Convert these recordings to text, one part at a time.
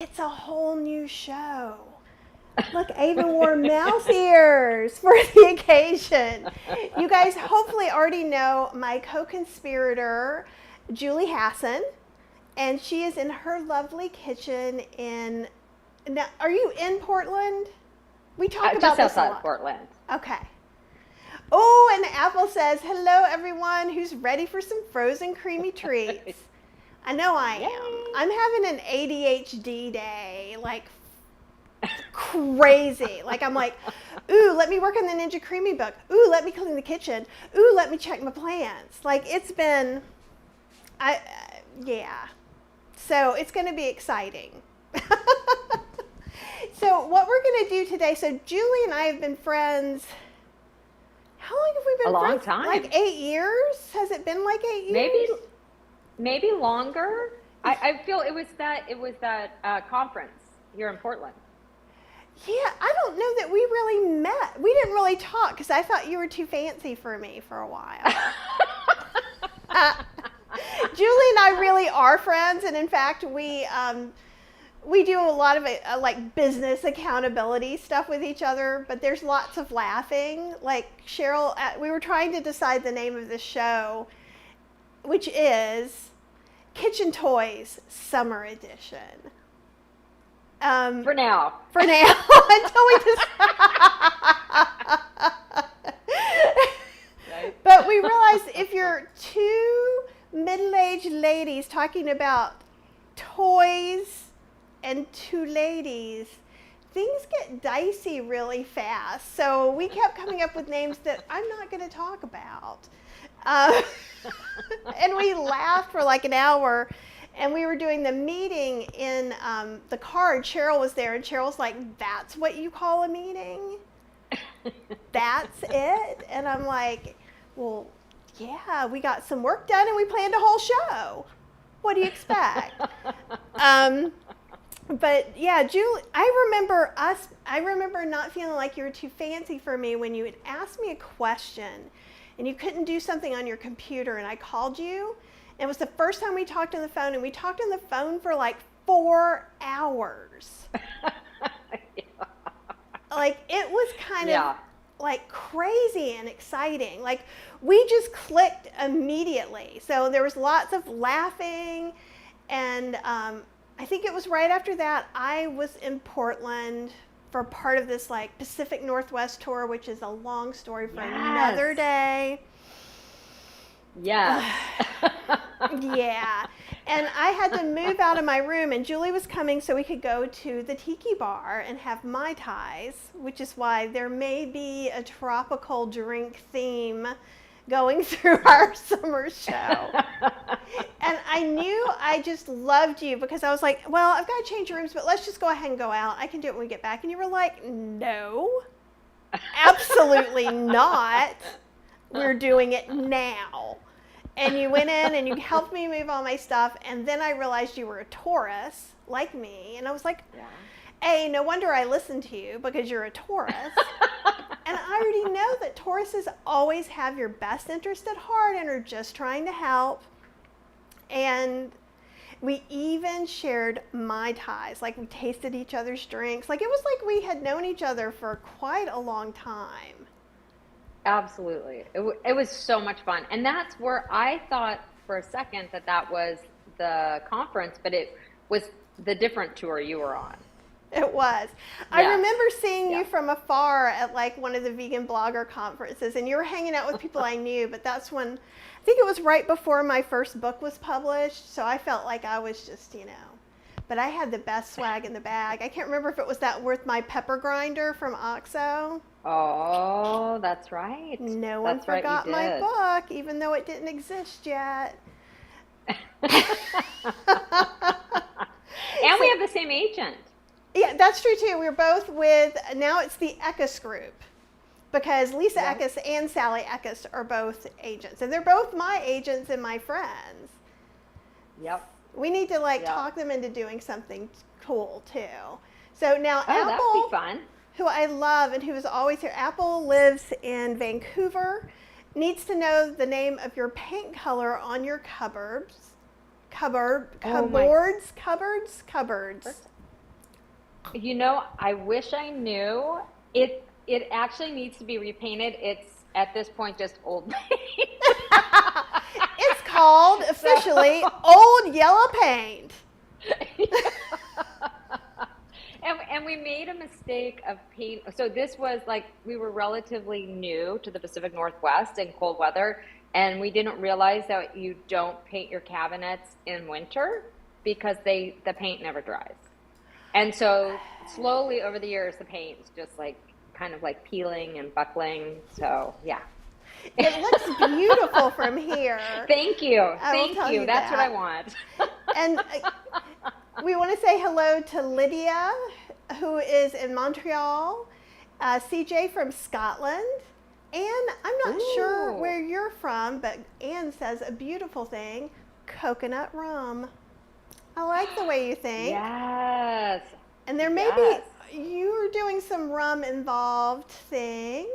It's a whole new show. Look, I even wore mouse ears for the occasion. You guys hopefully already know my co-conspirator, Julie Hasson, and she is in her lovely kitchen in. Now, are you in Portland? We talk about Just this a outside lot. Portland. Okay. Oh, and Apple says, hello everyone who's ready for some frozen creamy treats. I know I am. Yay. I'm having an ADHD day, like crazy. Like I'm like, ooh, let me work on the Ninja Creami book. Ooh, let me clean the kitchen. Ooh, let me check my plants. Like it's been, yeah. So it's going to be exciting. So what we're going to do today, so Julie and I have been friends. How long have we been A friends? long time. Like 8 years? Has it been like 8 years? Maybe longer. I feel it was that conference here in Portland. Yeah, I don't know that we really met. We didn't really talk because I thought you were too fancy for me for a while. Julie and I really are friends, and in fact, we do a lot of like business accountability stuff with each other, but there's lots of laughing. Like Cheryl, we were trying to decide the name of the show, which is Kitchen Toys Summer Edition. For now. Until we decide. Right? But we realized if you're two middle-aged ladies talking about toys and two ladies, things get dicey really fast. So we kept coming up with names that I'm not going to talk about. And we laughed for like an hour, and we were doing the meeting in the car, and Cheryl was there, and Cheryl's like, that's what you call a meeting? That's it? And I'm like, well, yeah, we got some work done, and we planned a whole show. What do you expect? But yeah, Julie, I remember not feeling like you were too fancy for me when you had asked me a question and you couldn't do something on your computer, and I called you. It was the first time we talked on the phone, and we talked on the phone for like 4 hours. Like it was kind of like crazy and exciting. Like we just clicked immediately. So there was lots of laughing, and I think it was right after that I was in Portland for part of this like Pacific Northwest tour, which is a long story for another day. Yeah. Yeah. And I had to move out of my room, and Julie was coming so we could go to the tiki bar and have Mai Tais, which is why there may be a tropical drink theme going through our summer show. And I knew I just loved you because I was like, well, I've got to change rooms, but let's just go ahead and go out. I can do it when we get back. And you were like, no, absolutely not. We're doing it now. And you went in and you helped me move all my stuff. And then I realized you were a Taurus like me. And I was like, hey, no wonder I listened to you, because you're a Taurus. And I already know that Tauruses always have your best interest at heart and are just trying to help. And we even shared Mai Tais. Like we tasted each other's drinks. Like it was like we had known each other for quite a long time. Absolutely. It was so much fun. And that's where I thought for a second that was the conference, but it was the different tour you were on. It was. I remember seeing you from afar at like one of the vegan blogger conferences, and you were hanging out with people I knew, but that's when, I think it was right before my first book was published, so I felt like I was just, but I had the best swag in the bag. I can't remember if it was that Worth My Pepper Grinder from OXO. Oh, that's right. No one forgot my book, even though it didn't exist yet. And we have the same agent. Yeah, that's true too. We're both with, now it's the Eckes group, because Lisa Eckes and Sally Eckes are both agents, and they're both my agents and my friends. Yep. We need to talk them into doing something cool too. So now Apple, that would be fun. Who I love and who is always here, Apple lives in Vancouver, needs to know the name of your paint color on your cupboards. You know, I wish I knew. It actually needs to be repainted. It's at this point just old paint. It's called officially So Old Yellow Paint. and we made a mistake of paint. So this was like we were relatively new to the Pacific Northwest in cold weather, and we didn't realize that you don't paint your cabinets in winter because the paint never dries. And so slowly over the years, the paint's just like kind of like peeling and buckling. So yeah. It looks beautiful from here. Thank you. I will Thank tell you. you That's what I that. want. And we want to say hello to Lydia, who is in Montreal, CJ from Scotland, and I'm not sure Ooh. where you're from, but Anne says a beautiful thing, coconut rum. I like the way you think. Yes. And there may Yes. be, you're doing some rum involved thing.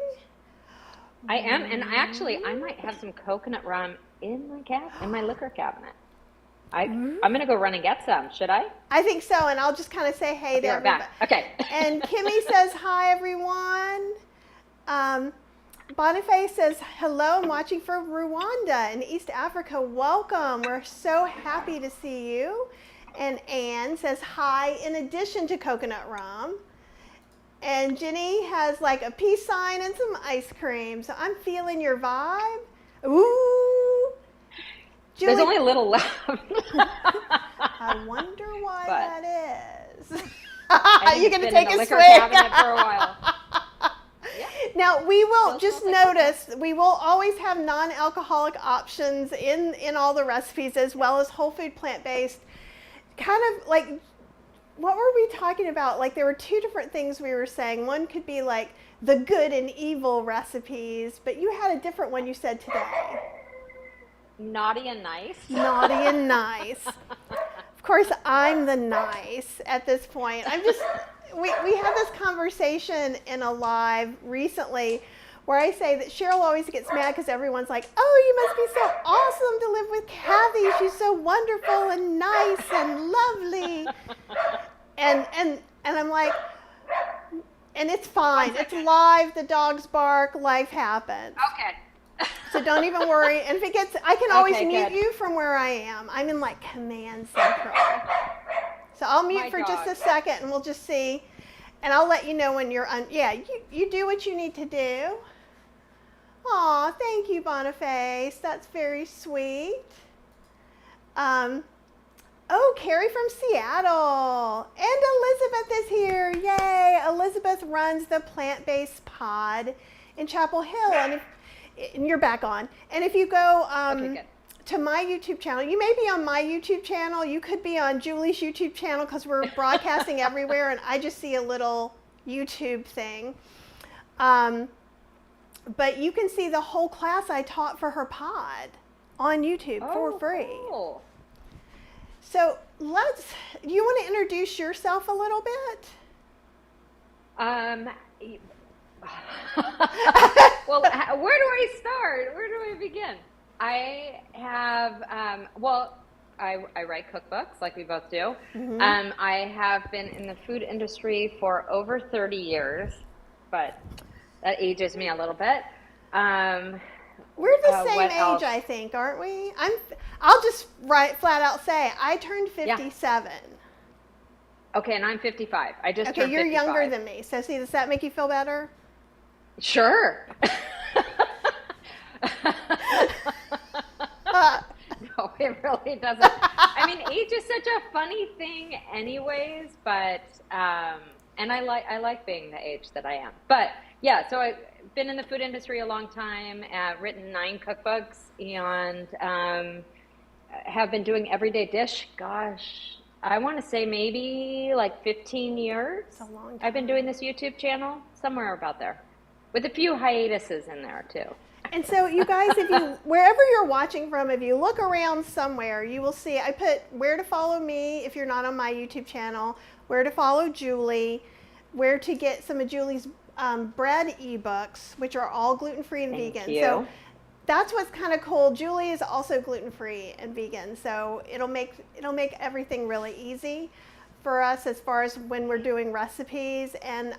I am, and I might have some coconut rum in my liquor cabinet. I'm gonna go run and get some. Should I? I think so, and I'll just kind of say hey Be to right everybody. back. Okay. And Kimmy says hi, everyone. Boniface says hello. I'm watching from Rwanda in East Africa. Welcome. We're so happy to see you. And Anne says hi in addition to coconut rum. And Jenny has like a peace sign and some ice cream. So I'm feeling your vibe. Ooh. Julie, There's only a little left. I wonder why But that is. I think You're it's going to been in take the a liquor swig. cabinet for a while. Yeah. Now, we will Still just smells like notice, we will always have non-alcoholic options in all the recipes, as well as whole food plant-based. Kind of like, what were we talking about? Like, there were two different things we were saying. One could be like the good and evil recipes, but you had a different one you said today. Naughty and nice. Naughty and nice. Of course, I'm the nice at this point. We had this conversation in a live recently where I say that Cheryl always gets mad because everyone's like, oh, you must be so awesome to live with Kathy. She's so wonderful and nice and lovely. And I'm like, and it's fine. It's live. The dogs bark. Life happens. Okay. So don't even worry. And if it gets, I can always Okay, mute good. you from where I am. I'm in like command central. So I'll mute My for just a dog. second and we'll just see. And I'll let you know when you're yeah, you do what you need to do. Aw, thank you, Boniface. That's very sweet. Oh, Carrie from Seattle. And Elizabeth is here. Yay. Elizabeth runs the plant-based pod in Chapel Hill. And you're back on. And if you go Okay, good. to my YouTube channel, you may be on my YouTube channel. You could be on Julie's YouTube channel because we're broadcasting everywhere and I just see a little YouTube thing. But you can see the whole class I taught for her pod on YouTube for free. Cool. So do you want to introduce yourself a little bit? Well, where do I start? Where do I begin? I have, I write cookbooks like we both do. Mm-hmm. I have been in the food industry for over 30 years, but that ages me a little bit. We're the same what age, else? I think, aren't we? I'll just flat out say I turned 57. Okay, and I'm 55. I just Okay, turned you're 55. younger than me. So see, does that make you feel better? Sure. No, it really doesn't. I mean, age is such a funny thing anyways, but and I like being the age that I am. But yeah, so I've been in the food industry a long time, written 9 cookbooks, and have been doing everyday dish. Gosh, I want to say maybe like 15 years. It's a long time. I've been doing this YouTube channel, somewhere about there, with a few hiatuses in there too. And so you guys, wherever you're watching from, if you look around somewhere, you will see, I put where to follow me if you're not on my YouTube channel, where to follow Julie, where to get some of Julie's bread ebooks, which are all gluten-free and Thank vegan. you. So that's what's kind of cool. Julie is also gluten-free and vegan, so it'll make everything really easy for us as far as when we're doing recipes, and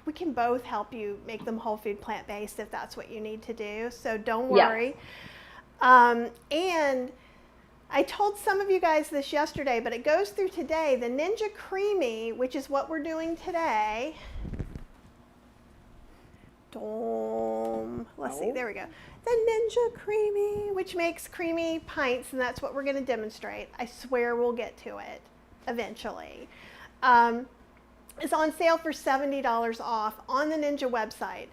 we can both help you make them whole food plant-based if that's what you need to do. So don't worry. And I told some of you guys this yesterday, but it goes through today. The Ninja Creami, which is what we're doing today. Let's see, there we go. The Ninja Creami, which makes creamy pints, and that's what we're going to demonstrate. I swear we'll get to it eventually. It's on sale for $70 off on the Ninja website.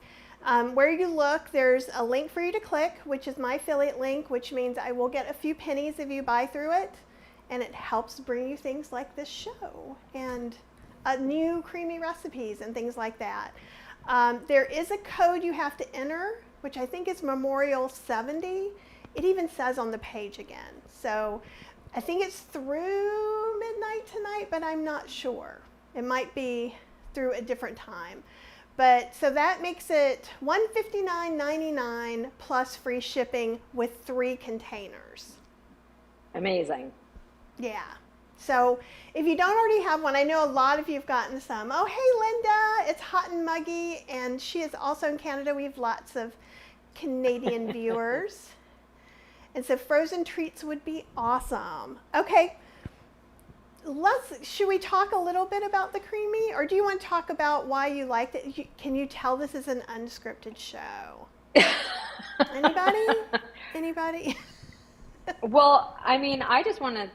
Where you look, there's a link for you to click, which is my affiliate link, which means I will get a few pennies if you buy through it, and it helps bring you things like this show and new creamy recipes and things like that. There is a code you have to enter, which I think is Memorial 70. It even says on the page again. So I think it's through midnight tonight, but I'm not sure. It might be through a different time. But so that makes it $159.99 plus free shipping with 3 containers. Amazing. Yeah. So if you don't already have one, I know a lot of you have gotten some. Oh, hey, Linda, it's hot and muggy, and she is also in Canada. We have lots of Canadian viewers. And so frozen treats would be awesome. Okay, should we talk a little bit about the Creami, or do you want to talk about why you liked it? Can you tell this is an unscripted show? Anybody? Well, I mean, I just want to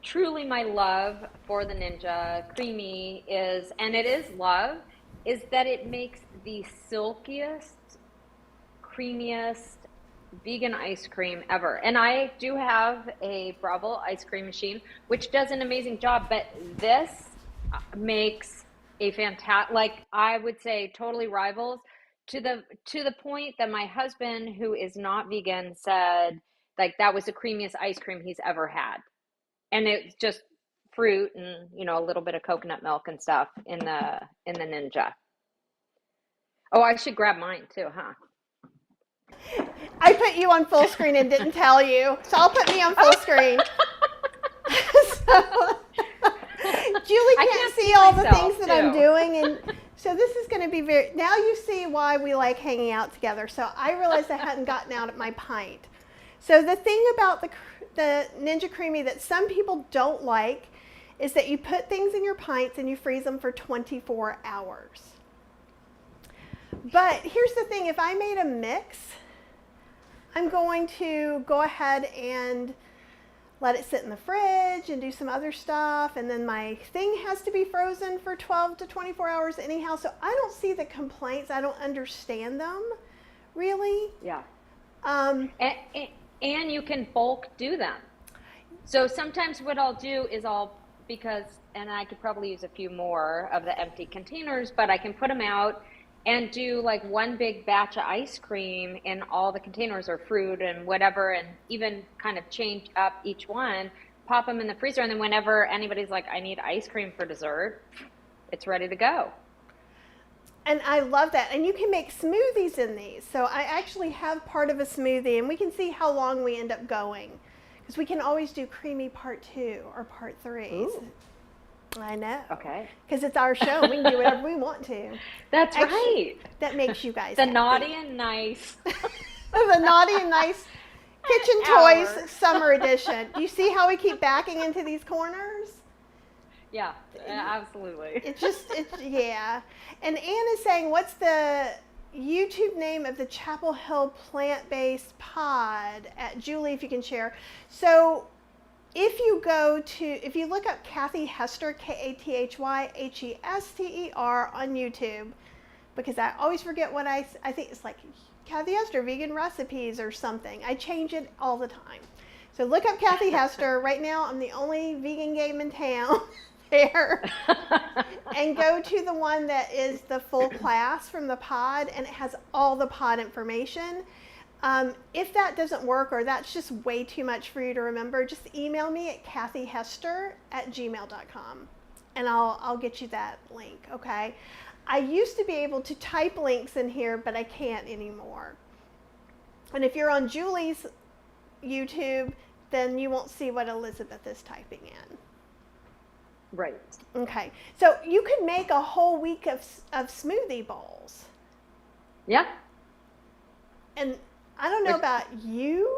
truly, my love for the Ninja Creami is, and it is love, is that it makes the silkiest, creamiest vegan ice cream ever. And I do have a Bravo ice cream machine, which does an amazing job, but this makes a fantastic, like I would say totally rivals to the point that my husband, who is not vegan, said like that was the creamiest ice cream he's ever had. And it's just fruit and, you know, a little bit of coconut milk and stuff in the Ninja. Oh, I should grab mine too, huh? I put you on full screen and didn't tell you, so I'll put me on full screen. So, Julie can't see all the things that I'm doing, and so this is going to be now you see why we like hanging out together. So I realized I hadn't gotten out at my pint. So the thing about the Ninja Creami that some people don't like is that you put things in your pints and you freeze them for 24 hours. But here's the thing, if I made a mix, I'm going to go ahead and let it sit in the fridge and do some other stuff, and then my thing has to be frozen for 12 to 24 hours anyhow, so I don't see the complaints. I don't understand them, really. Yeah. And you can bulk do them. So sometimes what I'll do is and I could probably use a few more of the empty containers, but I can put them out and do like one big batch of ice cream in all the containers or fruit and whatever, and even kind of change up each one, pop them in the freezer, and then whenever anybody's like, I need ice cream for dessert, it's ready to go. And I love that. And you can make smoothies in these. So I actually have part of a smoothie, and we can see how long we end up going, because we can always do creamy part 2 or part 3. Ooh. I know. Okay. Because it's our show. We can do whatever we want to. That's right. That makes you guys the happy. Naughty and Nice. The Naughty and Nice Kitchen Toys Summer Edition. Do you see how we keep backing into these corners? Yeah, absolutely. Yeah. And Anne is saying, what's the YouTube name of the Chapel Hill plant-based pod? Julie, if you can share. So if you look up Kathy Hester, KathyHester on YouTube, because I always forget what I think it's like Kathy Hester vegan recipes or something. I change it all the time. So look up Kathy Hester. Right now I'm the only vegan game in town there. And go to the one that is the full class from the pod, and it has all the pod information. If that doesn't work, or that's just way too much for you to remember, just email me at kathyhester@gmail.com, and I'll get you that link, okay? I used to be able to type links in here, but I can't anymore. And if you're on Julie's YouTube, then you won't see what Elizabeth is typing in. Right. Okay, so you could make a whole week of smoothie bowls. Yeah. And I don't know Which, about you,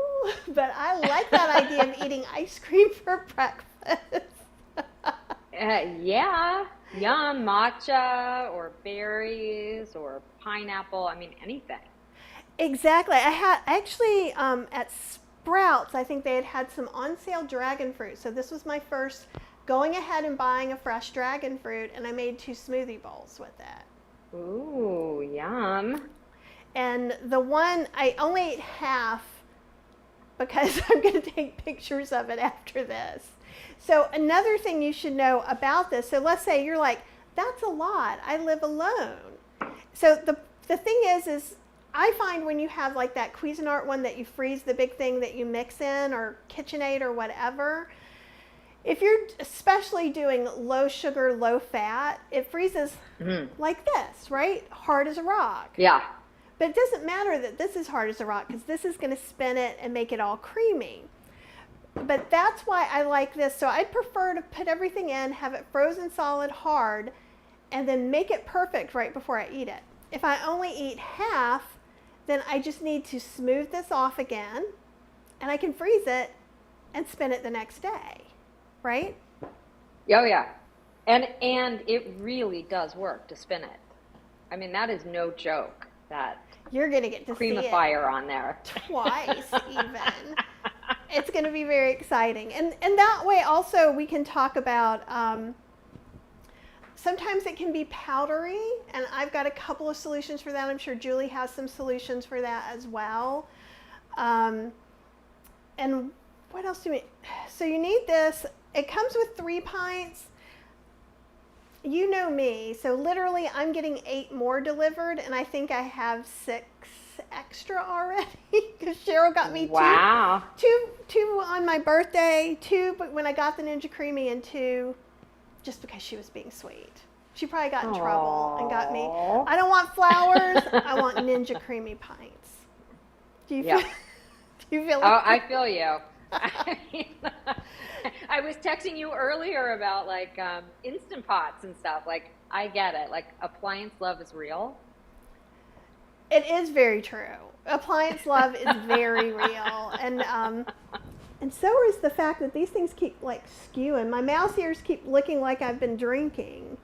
but I like that idea of eating ice cream for breakfast. yeah. Yum, matcha or berries or pineapple. I mean, anything. Exactly. I had actually at Sprouts, I think they had some on sale dragon fruit. So this was my first going ahead and buying a fresh dragon fruit, and I made 2 smoothie bowls with it. Ooh, yum. And the one, I only ate half because I'm going to take pictures of it after this. So another thing you should know about this, so let's say you're like, that's a lot, I live alone. So the thing is I find when you have like that Cuisinart one that you freeze the big thing that you mix in, or KitchenAid or whatever, if you're especially doing low sugar, low fat, it freezes like this, right? Hard as a rock. Yeah. But it doesn't matter that this is hard as a rock, because this is going to spin it and make it all creamy. But that's why I like this. So I'd prefer to put everything in, have it frozen solid hard, and then make it perfect right before I eat it. If I only eat half, then I just need to smooth this off again, and I can freeze it and spin it the next day, right? Oh, yeah. And it really does work to spin it. I mean, that is no joke, that You're going to get to see it creamifier on there. twice even. It's going to be very exciting. And that way also we can talk about, sometimes it can be powdery, and I've got a couple of solutions for that. I'm sure Julie has some solutions for that as well. And what else do we, so you need this. It comes with 3 pints. You know me, so literally I'm getting 8 more delivered, and I think I have 6 extra already because Cheryl got me Wow. two on my birthday, 2 but when I got the Ninja Creami, and 2 just because she was being sweet. She probably got in trouble and got me. I don't want flowers. I want Ninja Creami pints. Do you feel? Do you feel? Like I feel you. I mean, I was texting you earlier about like Instant Pots and stuff. Like, I get it. Like, appliance love is real. It is very true. Appliance love is very real, and so is the fact that these things keep like skewing. My mouse ears keep looking like I've been drinking.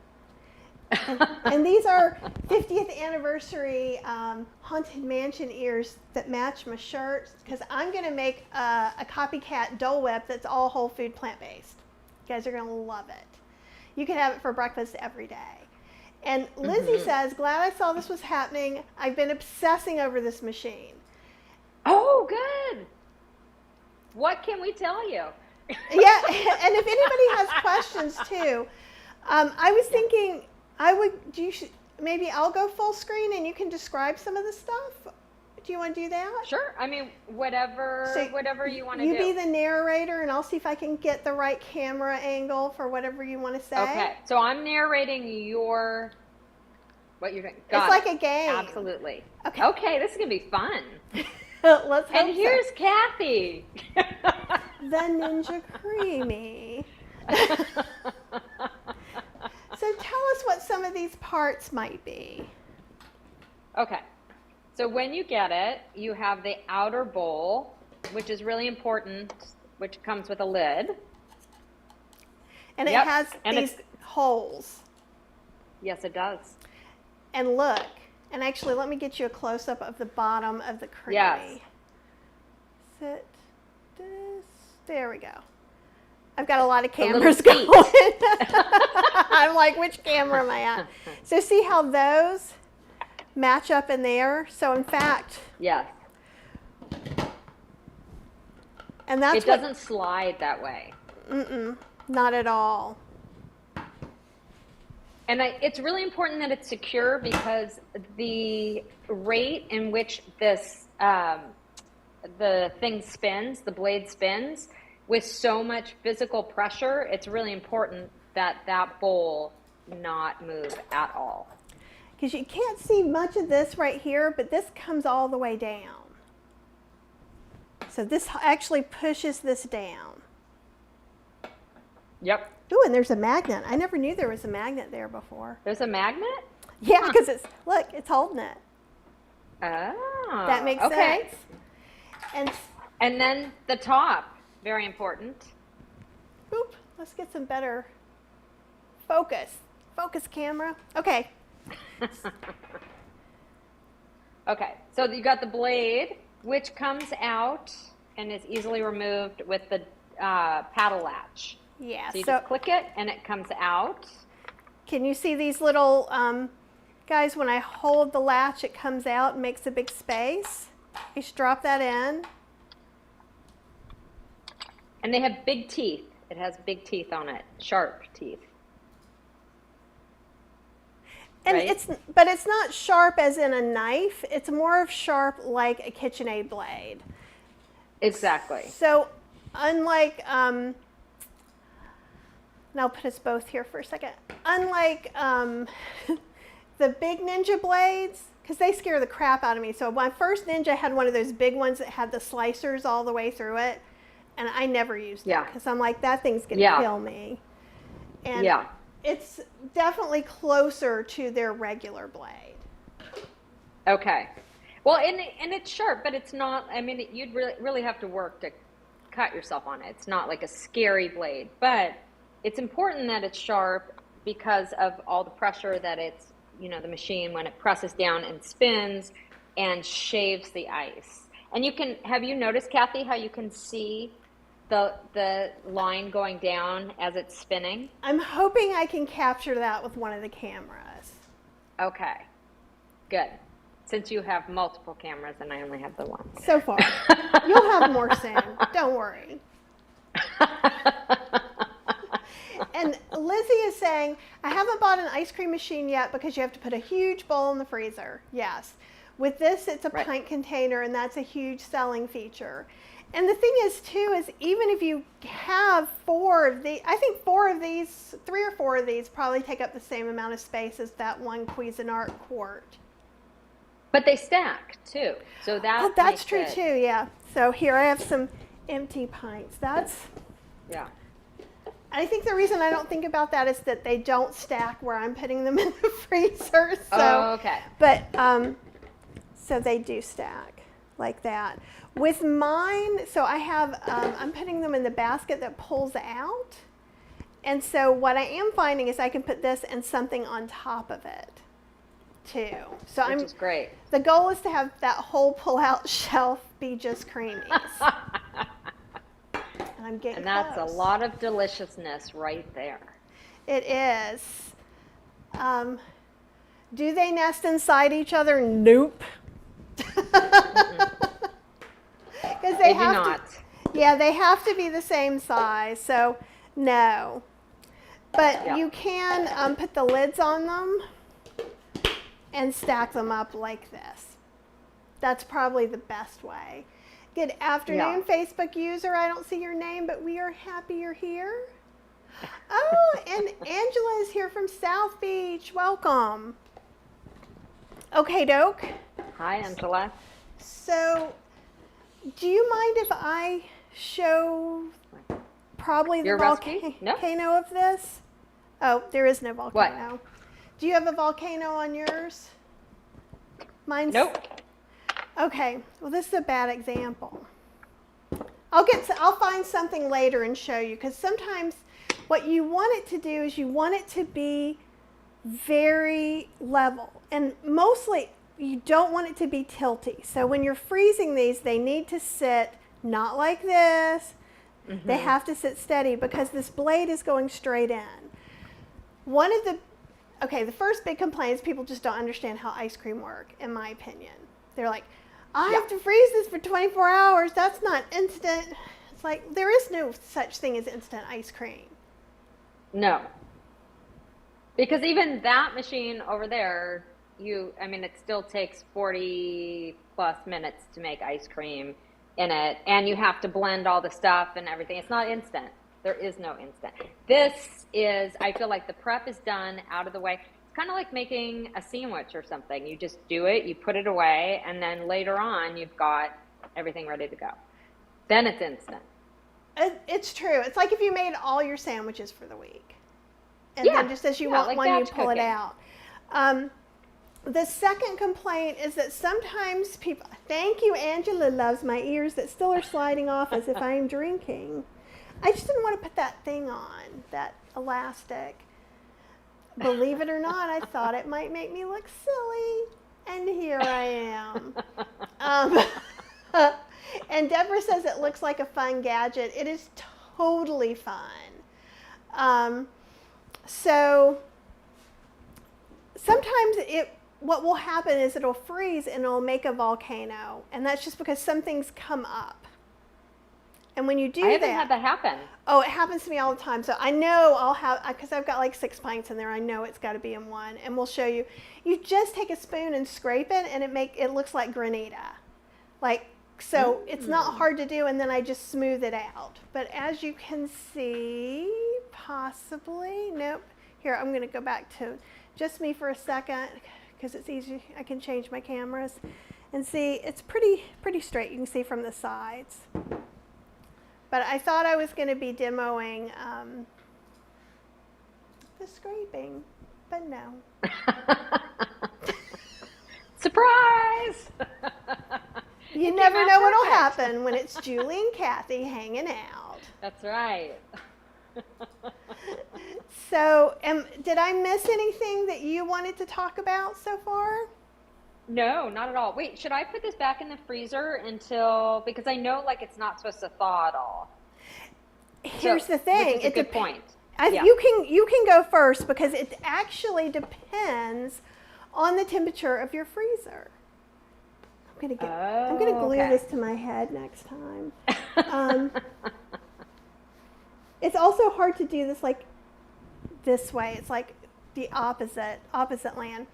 And these are 50th anniversary Haunted Mansion ears that match my shirts, because I'm going to make a copycat Dole Whip that's all whole food plant-based. You guys are going to love it. You can have it for breakfast every day. And Lizzie says, glad I saw this was happening. I've been obsessing over this machine. Oh, good. What can we tell you? Yeah, and if anybody has questions too, I was thinking maybe I'll go full screen and you can describe some of the stuff. Do you want to do that? Sure. I mean, whatever you want to do. You be the narrator, and I'll see if I can get the right camera angle for whatever you want to say. Okay. So I'm narrating what you're doing. It's like a game. Absolutely. Okay. Okay. This is gonna be fun. Let's hope And here's Kathy. the Ninja Creami. So tell us what some of these parts might be. Okay. So when you get it, you have the outer bowl, which is really important, which comes with a lid. And it has these holes. Yes, it does. And look, and actually let me get you a close-up of the bottom of the creamy. Yes. Sit this. There we go. I've got a lot of cameras going. I'm like, which camera am I at? So see how those match up in there? So in fact, yes. And that's it doesn't slide that way. Not at all. And it's really important that it's secure, because the rate in which this the thing spins, the blade spins, with so much physical pressure, it's really important that that bowl not move at all. Because you can't see much of this right here, but this comes all the way down. So this actually pushes this down. Yep. Ooh, and there's a magnet. I never knew there was a magnet there before. There's a magnet? Yeah, because it's holding it. Oh. That makes okay. sense. And then the top, very important. Oop, let's get some better focus. Focus camera. Okay. Okay, so you got the blade, which comes out and is easily removed with the paddle latch. Yeah. So you just click it and it comes out. Can you see these little guys? When I hold the latch, it comes out and makes a big space. You just drop that in. And they have big teeth. It has big teeth on it, sharp teeth. And right? it's not sharp as in a knife. It's more of sharp like a KitchenAid blade. Exactly. So unlike, and I'll put us both here for a second. Unlike the big Ninja blades, because they scare the crap out of me. So my first Ninja had one of those big ones that had the slicers all the way through it. And I never used it because I'm like, that thing's going to kill me. And it's definitely closer to their regular blade. Okay. Well, and it's sharp, but it's not, I mean, you'd really have to work to cut yourself on it. It's not like a scary blade, but it's important that it's sharp because of all the pressure that it's, you know, the machine, when it presses down and spins and shaves the ice. And you can, have you noticed, Kathy, how you can see the line going down as it's spinning? I'm hoping I can capture that with one of the cameras. Okay, good. Since you have multiple cameras and I only have the one. So far. You'll have more soon. Don't worry. And Lizzie is saying, I haven't bought an ice cream machine yet because you have to put a huge bowl in the freezer. Yes. With this, it's a pint container, and that's a huge selling feature. And the thing is, too, is even if you have I think 3 or 4 of these probably take up the same amount of space as that one Cuisinart quart. But they stack, too. So that's true, too, yeah. So here I have some empty pints. I think the reason I don't think about that is that they don't stack where I'm putting them in the freezer. So, okay. But, so they do stack like that. With mine, so I have, I'm putting them in the basket that pulls out. And so what I am finding is I can put this and something on top of it, too. So Which is great. The goal is to have that whole pull-out shelf be just creamies. And I'm getting that's close. A lot of deliciousness right there. It is. Do they nest inside each other? Nope. Because they have do not. Yeah, they have to be the same size. So no. But you can put the lids on them and stack them up like this. That's probably the best way. Good afternoon, Facebook user. I don't see your name, but we are happy you're here. Oh, and Angela is here from South Beach. Welcome. Okay, doke. Hi, Angela. So, do you mind if I show probably the volcano of this? Oh, there is no volcano. What? Do you have a volcano on yours? Mine's... Nope. Okay, well, this is a bad example. I'll find something later and show you, because sometimes what you want it to do is you want it to be very level, and mostly you don't want it to be tilty. So when you're freezing these, they need to sit not like this. Mm-hmm. They have to sit steady because this blade is going straight in. The first big complaint is people just don't understand how ice cream work, in my opinion. They're like, I have to freeze this for 24 hours. That's not instant. It's like, there is no such thing as instant ice cream. No. Because even that machine over there, it still takes 40 plus minutes to make ice cream in it. And you have to blend all the stuff and everything. It's not instant. There is no instant. This is, I feel like the prep is done, out of the way. It's kind of like making a sandwich or something. You just do it, you put it away, and then later on you've got everything ready to go. Then it's instant. It's true. It's like if you made all your sandwiches for the week. And Yeah. then just as you Yeah, want like one, you batch pull it cooking. out. The second complaint is that sometimes people, thank you, Angela loves my ears that still are sliding off as if I'm drinking. I just didn't want to put that thing on, that elastic. Believe it or not, I thought it might make me look silly. And here I am. And Deborah says it looks like a fun gadget. It is totally fun. So sometimes what will happen is it'll freeze and it'll make a volcano, and that's just because some things come up. And when you do I haven't had that happen. oh, it happens to me all the time. So I know I'll have, because I've got like 6 pints in there. I know it's got to be in one, and we'll show you. You just take a spoon and scrape it, and it looks like granita, like. So it's not hard to do, and then I just smooth it out. But as you can see, possibly, nope. Here, I'm going to go back to just me for a second because it's easy. I can change my cameras and see it's pretty straight. You can see from the sides. But I thought I was going to be demoing the scraping, but no. Surprise! You never know what'll happen when it's Julie and Kathy hanging out. That's right. So, did I miss anything that you wanted to talk about so far? No, not at all. Wait, should I put this back in the freezer until, because I know like it's not supposed to thaw at all. Here's So, the thing. which is a good point. Yeah. You can go first because it actually depends on the temperature of your freezer. I'm gonna glue okay. this to my head next time. It's also hard to do this like this way. It's like the opposite land.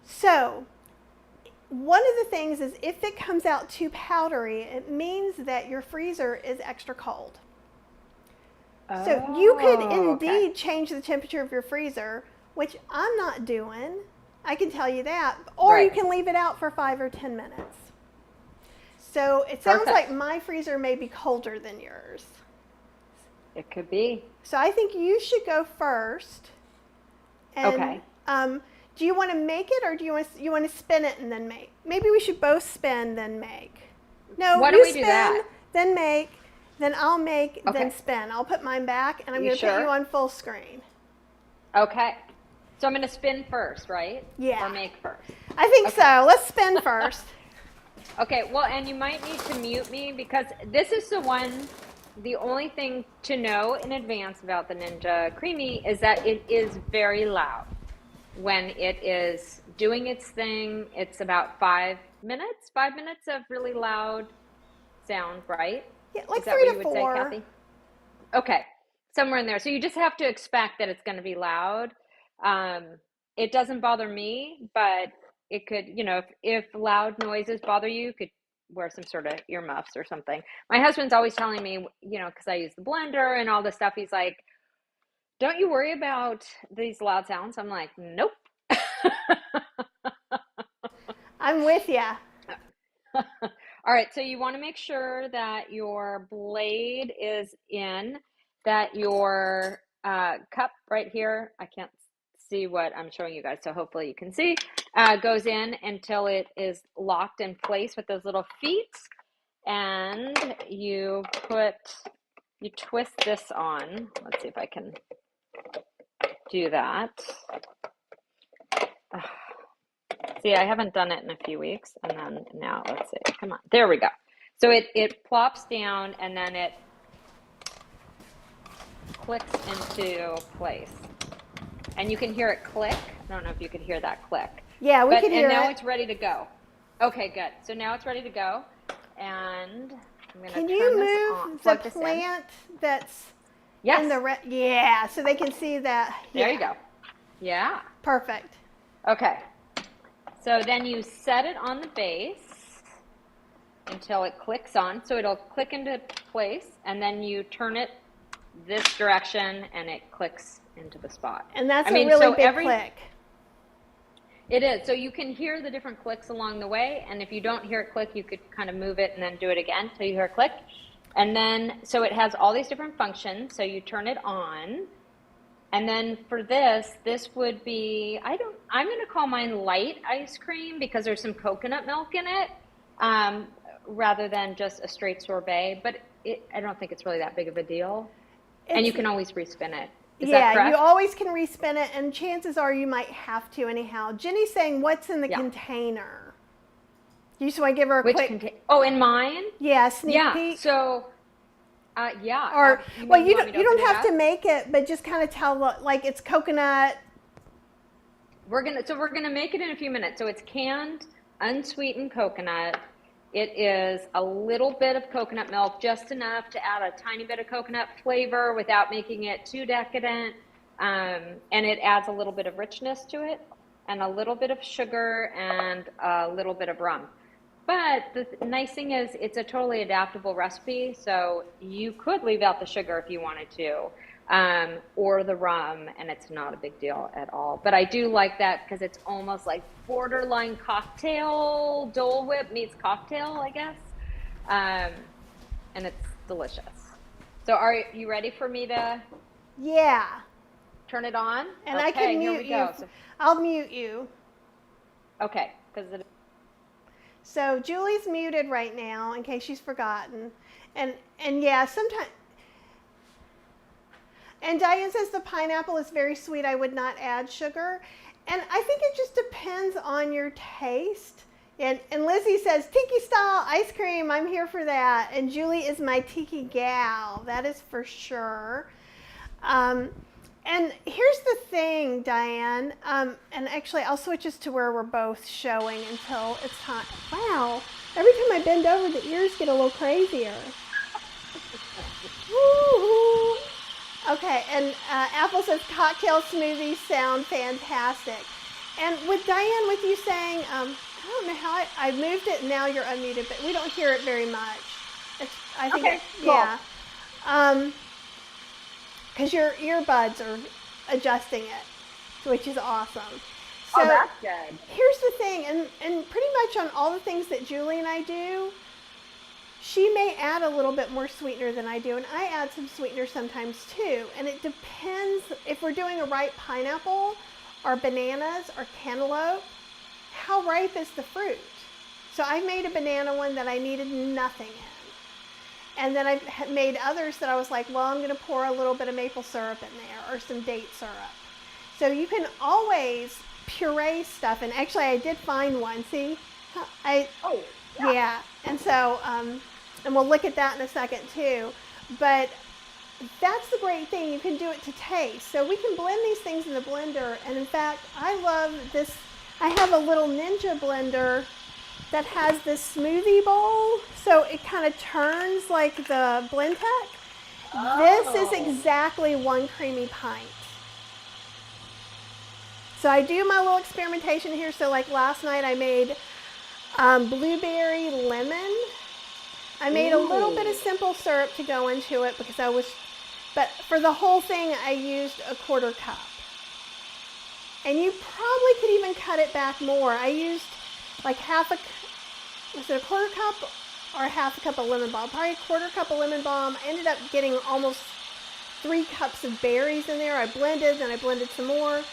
So one of the things is if it comes out too powdery, it means that your freezer is extra cold. So you could indeed change the temperature of your freezer, which I'm not doing. I can tell you that. Or you can leave it out for 5 or 10 minutes. So it sounds like my freezer may be colder than yours. It could be. So I think you should go first. And, do you want to make it, or do you want to spin it and then make? Maybe we should both spin then make. No, Why don't you we do spin, that? then make, then I'll make, then spin. I'll put mine back, and I'm going to put you on full screen. Okay. So I'm going to spin first, right? Yeah. Or make first? I think so. Let's spin first. Okay, well, and you might need to mute me because this is the only thing to know in advance about the Ninja Creami is that it is very loud. When it is doing its thing, it's about 5 minutes of really loud sound, right? Yeah, like is that 3 what to you would 4. say, Kathy? Okay, somewhere in there. So you just have to expect that it's going to be loud. It doesn't bother me, but it could, if loud noises bother you, you could wear some sort of earmuffs or something. My husband's always telling me, because I use the blender and all this stuff, he's like, don't you worry about these loud sounds? I'm like, nope. I'm with you. All right, so you want to make sure that your blade is in, that your cup right here, I can't see what I'm showing you guys, so hopefully you can see, goes in until it is locked in place with those little feet, and you twist this on. Let's see if I can do that. See, I haven't done it in a few weeks, and then now let's see. Come on, there we go. So it plops down, and then it clicks into place, and you can hear it click. I don't know if you could hear that click. Yeah, we can hear it. And now it's ready to go. Okay, good. So now it's ready to go, and I'm going to turn this on. Can you move the plant that's in the yeah, so they can see that. There you go. Yeah. Perfect. Okay. So then you set it on the base until it clicks on. So it'll click into place, and then you turn it this direction, and it clicks into the spot. And that's a really big click. It is. So you can hear the different clicks along the way, and if you don't hear it click, you could kind of move it and then do it again until you hear a click. And then, so it has all these different functions. So you turn it on. And then for this would be, I'm going to call mine light ice cream because there's some coconut milk in it, rather than just a straight sorbet. But I don't think it's really that big of a deal. And you can always respin it. Is that correct? You always can respin it, and chances are you might have to anyhow. Jenny's saying, what's in the container? You just want to give her a quick... Oh, in mine? Yeah, sneak peek? So, yeah. Or, you don't have to make it, but just kind of tell, like, it's coconut. We're gonna make it in a few minutes. So it's canned, unsweetened coconut. It is a little bit of coconut milk, just enough to add a tiny bit of coconut flavor without making it too decadent. And it adds a little bit of richness to it, and a little bit of sugar, and a little bit of rum. But the nice thing is it's a totally adaptable recipe, so you could leave out the sugar if you wanted to, or the rum, and it's not a big deal at all. But I do like that because it's almost like borderline cocktail. Dole Whip meets cocktail, I guess, and it's delicious. So are you ready for me to turn it on? And I can mute you. I'll mute you. Okay, because it... So Julie's muted right now in case she's forgotten. And yeah, sometimes... And Diane says the pineapple is very sweet. I would not add sugar. And I think it just depends on your taste. And Lizzie says, tiki style ice cream. I'm here for that. And Julie is my tiki gal. That is for sure. And here's the thing, Diane, and actually I'll switch us to where we're both showing until it's time. Wow, every time I bend over, the ears get a little crazier. Woo-hoo. Okay, and Apple says cocktail smoothies sound fantastic. And with Diane, with you saying, I don't know how I moved it and now you're unmuted, but we don't hear it very much. I think okay, cool. Yeah. Because your earbuds are adjusting it, which is awesome. So that's good. Here's the thing, and pretty much on all the things that Julie and I do, she may add a little bit more sweetener than I do, and I add some sweetener sometimes too. And it depends if we're doing a ripe pineapple or bananas or cantaloupe, how ripe is the fruit? So I made a banana one that I needed nothing in. And then I made others that I was like, well, I'm going to pour a little bit of maple syrup in there or some date syrup. So you can always puree stuff. And actually, I did find one. See? Yeah. And so, and we'll look at that in a second too. But that's the great thing. You can do it to taste. So we can blend these things in the blender. And in fact, I love this. I have a little Ninja blender that has this smoothie bowl, so it kind of turns like the Blendtec. This is exactly 1 creamy pint. So I do my little experimentation here. So like last night I made blueberry lemon. I made a little bit of simple syrup to go into it because but for the whole thing I used a 1/4 cup. And you probably could even cut it back more. I used like was it a 1/4 cup or a 1/2 cup of lemon balm? Probably a 1/4 cup of lemon balm. I ended up getting almost 3 cups of berries in there. I blended, then I blended some more.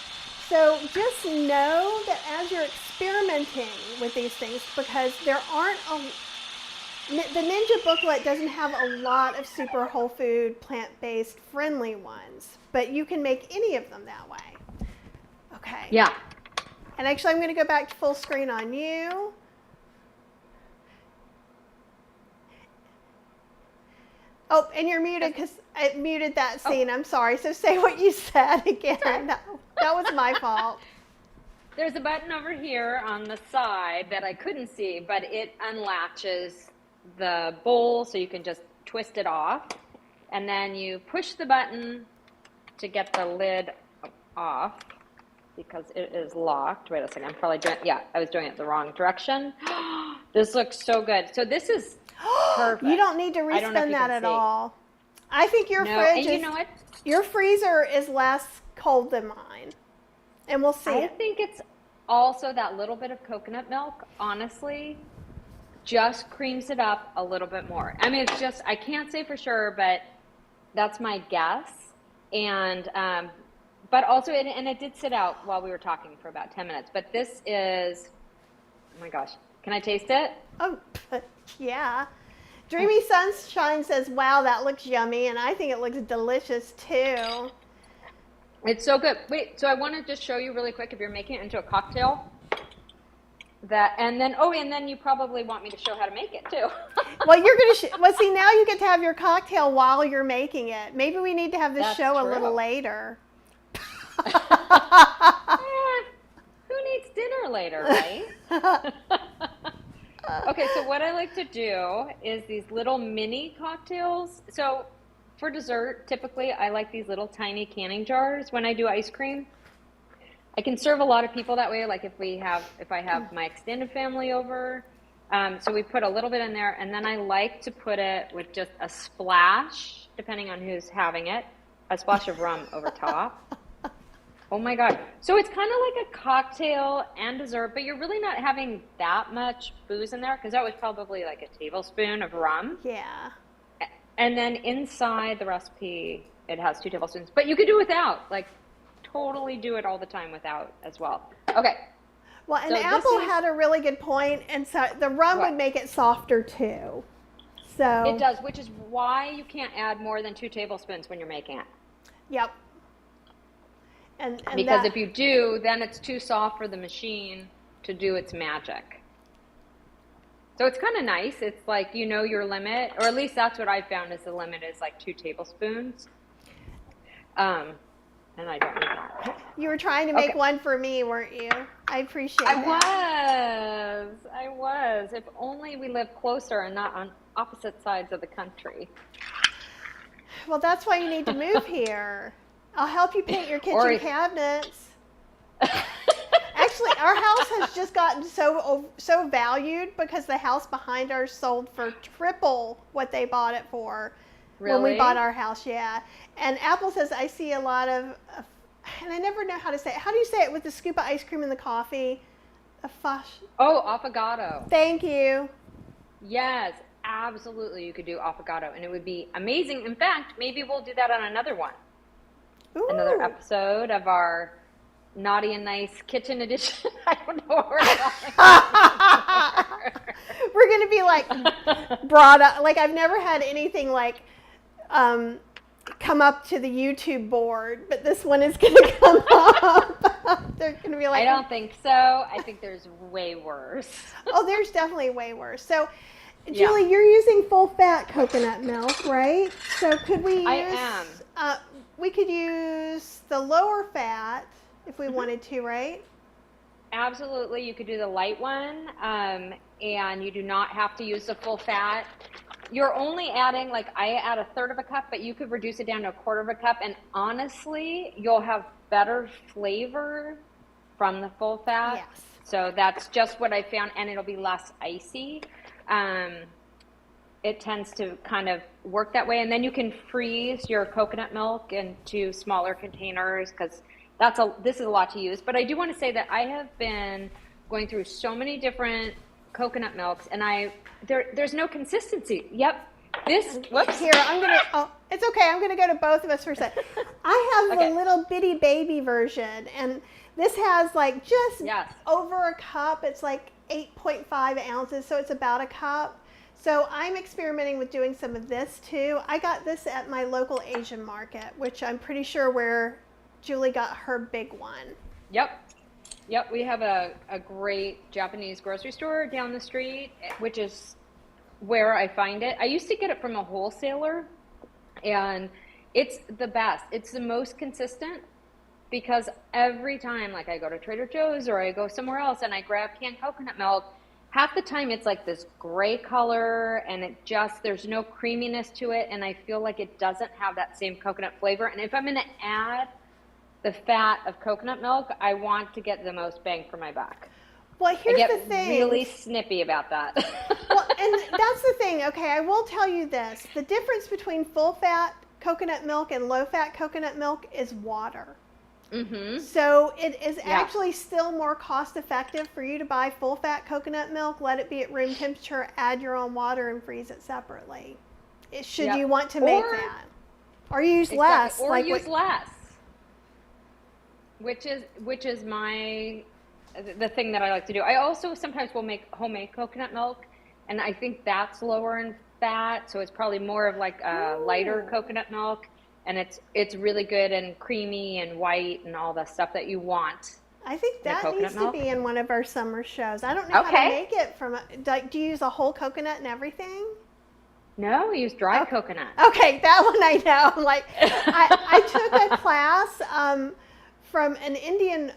So just know that as you're experimenting with these things, because there aren't the Ninja booklet doesn't have a lot of super whole food, plant-based, friendly ones, but you can make any of them that way. Okay. Yeah. And actually, I'm going to go back to full screen on you. Oh, and you're muted because I muted that scene. I'm sorry. So say what you said again. That was my fault. There's a button over here on the side that I couldn't see, but it unlatches the bowl so you can just twist it off. And then you push the button to get the lid off because it is locked. Wait a second. I'm probably doing, I was doing it the wrong direction. This looks so good. So this is perfect. You don't need to respin that at all. I think your fridge you know what? Your freezer is less cold than mine. And we'll see. I think it's also that little bit of coconut milk, honestly. just creams it up a little bit more. I mean, it's just, I can't say for sure, but that's my guess. And, but also, and it did sit out while we were talking for about 10 minutes, but this is, oh my gosh, can I taste it? Oh, yeah. Dreamy Sunshine says, wow, that looks yummy. And I think it looks delicious too. It's so good. Wait, so I want to just show you really quick, if you're making it into a cocktail, that, and then you probably want me to show how to make it too. Well, you're going to, well, see, now you get to have your cocktail while you're making it. Maybe we need to have this show a little later. Who needs dinner later, right? Okay, so what I like to do is these little mini cocktails. So for dessert, typically I like these little tiny canning jars when I do ice cream. I can serve a lot of people that way, like if I have my extended family over. So we put a little bit in there, and then I like to put it with just a splash, depending on who's having it, a splash of rum over top. Oh my God. So it's kind of like a cocktail and dessert, but you're really not having that much booze in there, because that was probably like a tablespoon of rum. Yeah. And then inside the recipe, it has 2 tablespoons, but you could do without, like totally do it all the time without as well. Okay. Well, and so Apple had a really good point, and so the rum would make it softer too. So it does, which is why you can't add more than 2 tablespoons when you're making it. Yep. And because if you do, then it's too soft for the machine to do its magic. So it's kind of nice. It's like, you know your limit, or at least that's what I found is the limit is like 2 tablespoons. And I don't need that. You were trying to make one for me, weren't you? I appreciate that. I was. If only we lived closer and not on opposite sides of the country. Well, that's why you need to move here. I'll help you paint your kitchen cabinets. Actually, our house has just gotten so valued because the house behind ours sold for triple what they bought it for. Really? When we bought our house, yeah. And Apple says, I see a lot of, and I never know how to say it. How do you say it with the scoop of ice cream in the coffee? Affogato. Thank you. Yes, absolutely. You could do affogato, and it would be amazing. In fact, maybe we'll do that on another one. Ooh. Another episode of our Naughty and Nice Kitchen Edition. I don't know what we're going. We're going to be like brought up. Like I've never had anything like come up to the YouTube board, but this one is going to come up. They're going to be like, I don't think so. I think there's way worse. Oh, there's definitely way worse. So, Julie, you're using full fat coconut milk, right? So could we use? I am. We could use the lower fat if we wanted to, right? Absolutely. You could do the light one, and you do not have to use the full fat. You're only adding, like I add 1/3 of a cup, but you could reduce it down to 1/4 of a cup. And honestly, you'll have better flavor from the full fat. Yes. So that's just what I found, and it'll be less icy. It tends to kind of work that way. And then you can freeze your coconut milk into smaller containers, because this is a lot to use. But I do want to say that I have been going through so many different coconut milks, and there's no consistency. Yep. Whoops. Here, it's okay. I'm gonna go to both of us for a second. I have the little bitty baby version, and this has like just over a cup. It's like 8.5 ounces, so it's about a cup. So I'm experimenting with doing some of this too. I got this at my local Asian market, which I'm pretty sure where Julie got her big one. Yep. We have a great Japanese grocery store down the street, which is where I find it. I used to get it from a wholesaler, and it's the best. It's the most consistent, because every time, like I go to Trader Joe's or I go somewhere else and I grab canned coconut milk, half the time it's like this gray color, and there's no creaminess to it, and I feel like it doesn't have that same coconut flavor. And if I'm going to add the fat of coconut milk, I want to get the most bang for my buck. Well, here's the thing. I get really snippy about that. Well, and that's the thing. Okay, I will tell you this. The difference between full fat coconut milk and low fat coconut milk is water. Mm-hmm. So it is actually still more cost effective for you to buy full fat coconut milk, let it be at room temperature, add your own water, and freeze it separately. Should you want to make that. Or use less. Or use less. Which is the thing that I like to do. I also sometimes will make homemade coconut milk, and I think that's lower in fat, so it's probably more of like a lighter coconut milk, and it's really good and creamy and white and all the stuff that you want. I think that needs to be in one of our summer shows. I don't know how to make it from. Do you use a whole coconut and everything? No, we use dry coconut. Okay, that one I know. Like I took a class from an Indian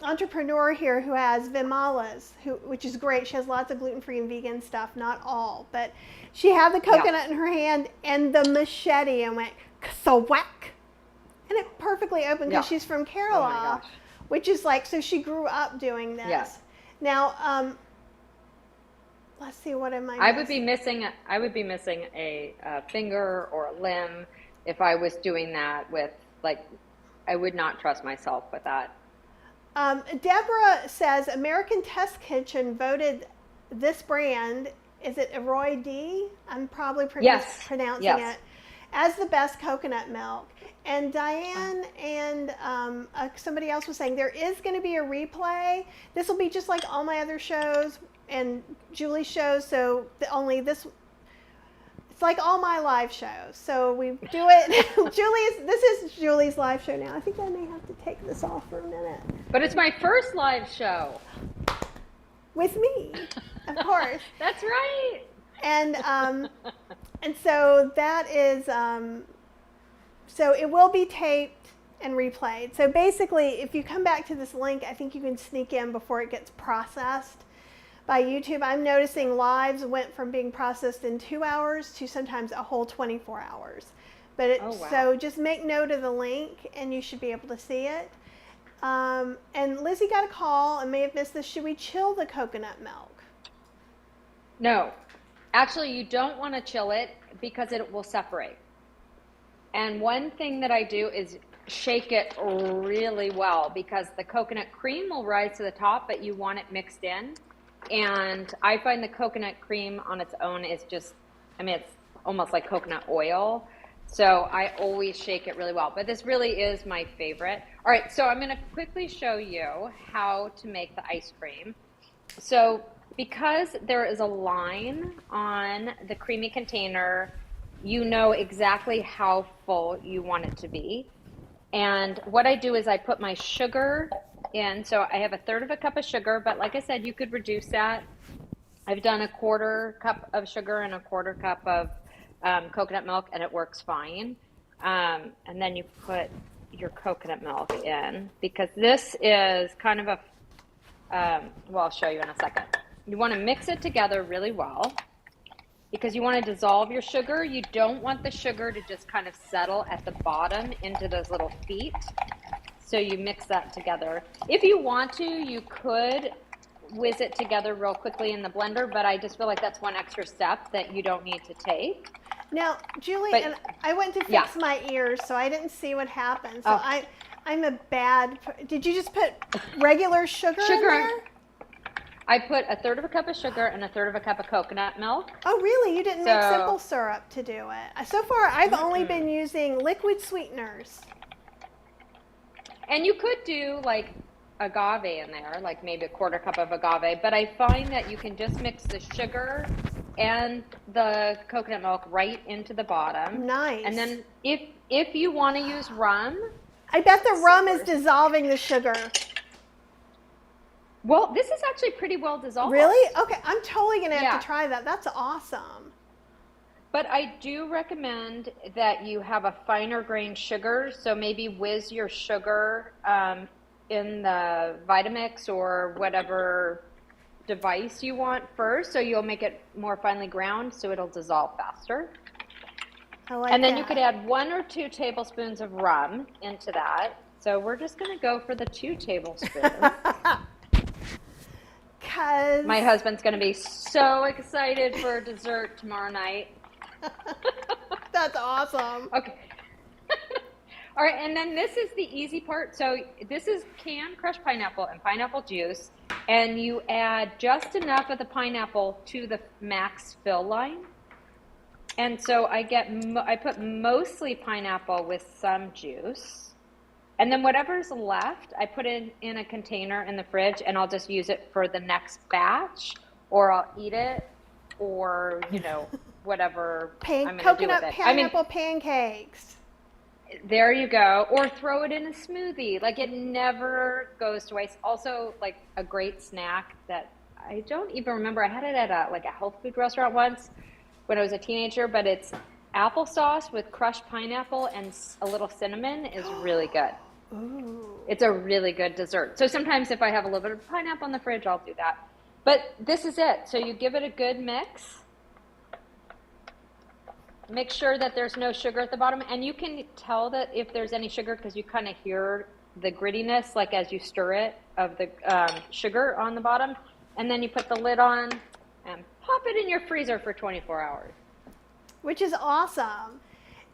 entrepreneur here who has Vimalas, which is great. She has lots of gluten-free and vegan stuff, not all, but she had the coconut in her hand and the machete and went so whack, and it perfectly opened because she's from Kerala, which is like, so she grew up doing this. Yes. Now, let's see, what am I missing? I would be missing a finger or a limb if I was doing that with, like, I would not trust myself with that. Deborah says American Test Kitchen voted this brand, is it Aroy D? I'm probably pronouncing it, as the best coconut milk. And Diane and somebody else was saying there is going to be a replay. This will be just like all my other shows and Julie's shows, so it's like all my live shows. So we do it. This is Julie's live show now. I think I may have to take this off for a minute. But it's my first live show. With me, of course. That's right. And so that is, so it will be taped and replayed. So basically, if you come back to this link, I think you can sneak in before it gets processed by YouTube. I'm noticing lives went from being processed in 2 hours to sometimes a whole 24 hours. But so just make note of the link and you should be able to see it. And Lizzie got a call and may have missed this. Should we chill the coconut milk? No. Actually, you don't want to chill it because it will separate. And one thing that I do is shake it really well because the coconut cream will rise to the top, but you want it mixed in. And I find the coconut cream on its own is just, it's almost like coconut oil. So I always shake it really well. But this really is my favorite. All right, so I'm going to quickly show you how to make the ice cream. So because there is a line on the creamy container, you know exactly how full you want it to be. And what I do is I put my sugar in. So I have 1/3 of a cup of sugar, but like I said, you could reduce that. I've done 1/4 cup of sugar and 1/4 cup of coconut milk, and it works fine. And then you put your coconut milk in, because this is kind of well, I'll show you in a second. You want to mix it together really well because you want to dissolve your sugar. You don't want the sugar to just kind of settle at the bottom into those little feet. So you mix that together. If you want to, you could whiz it together real quickly in the blender, but I just feel like that's one extra step that you don't need to take. Now, Julie, and I went to fix my ears, so I didn't see what happened. So I'm a bad. Did you just put regular sugar in there? I put 1/3 of a cup of sugar and 1/3 of a cup of coconut milk. Oh, really? You didn't make simple syrup to do it? So far, I've only been using liquid sweeteners. And you could do like agave in there, like maybe 1/4 cup of agave. But I find that you can just mix the sugar and the coconut milk right into the bottom. Nice. And then if you want to use rum. I bet the rum is dissolving the sugar. Well, this is actually pretty well dissolved. Really? Okay, I'm totally going to have to try that. That's awesome. But I do recommend that you have a finer grain sugar. So maybe whiz your sugar in the Vitamix or whatever device you want first. So you'll make it more finely ground so it'll dissolve faster. And then you could add 1 or 2 tablespoons of rum into that. So we're just going to go for the 2 tablespoons. My husband's going to be so excited for dessert tomorrow night. That's awesome. Okay. All right, and then this is the easy part. So this is canned crushed pineapple and pineapple juice, and you add just enough of the pineapple to the max fill line. And so I put mostly pineapple with some juice, and then whatever's left, I put it in a container in the fridge, and I'll just use it for the next batch, or I'll eat it, or whatever I'm going to do with it. Pineapple pancakes. There you go. Or throw it in a smoothie. Like, it never goes to waste. Also, like, a great snack that I don't even remember. I had it at a health food restaurant once when I was a teenager, but it's applesauce with crushed pineapple and a little cinnamon is really good. Ooh. It's a really good dessert. So sometimes if I have a little bit of pineapple in the fridge, I'll do that. But this is it. So you give it a good mix. Make sure that there's no sugar at the bottom, and you can tell that if there's any sugar because you kind of hear the grittiness, like as you stir it, of the sugar on the bottom, and then you put the lid on and pop it in your freezer for 24 hours. Which is awesome.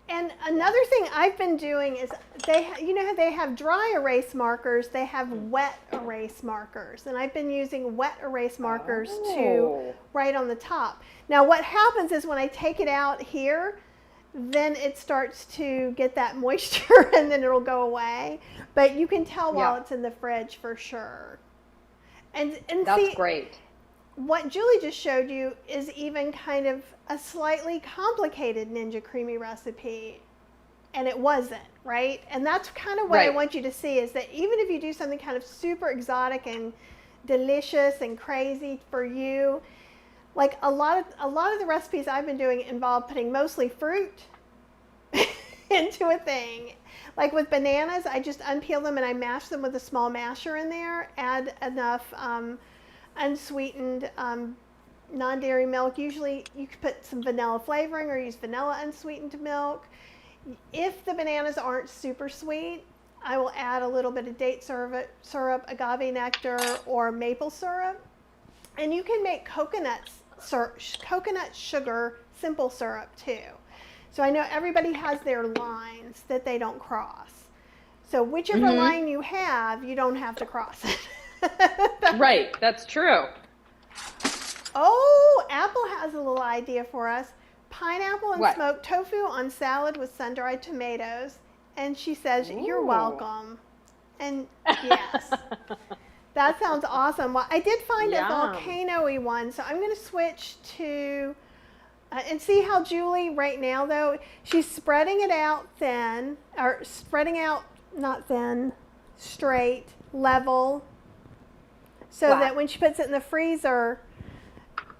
And another thing I've been doing is how they have dry erase markers, they have wet erase markers. And I've been using wet erase markers to write on the top. Now what happens is when I take it out here, then it starts to get that moisture and then it'll go away. But you can tell while it's in the fridge for sure. And that's great. What Julie just showed you is even kind of a slightly complicated Ninja Creami recipe, and it wasn't, right? And that's kind of what I want you to see, is that even if you do something kind of super exotic and delicious and crazy for you, like a lot of the recipes I've been doing involve putting mostly fruit into a thing. Like with bananas, I just unpeel them and I mash them with a small masher in there, add enough unsweetened non-dairy milk. Usually you could put some vanilla flavoring or use vanilla unsweetened milk. If the bananas aren't super sweet, I will add a little bit of date syrup, agave nectar, or maple syrup. And you can make coconut sugar simple syrup too. So I know everybody has their lines that they don't cross. So whichever line you have, you don't have to cross it. Right, that's true. Oh, Apple has a little idea for us. Pineapple and smoked tofu on salad with sun-dried tomatoes. And she says, you're welcome. And yes, that sounds awesome. Well, I did find a volcano-y one, so I'm going to switch to, and see how Julie right now, though, she's spreading it out thin, or spreading out, not thin, straight, level, so that when she puts it in the freezer,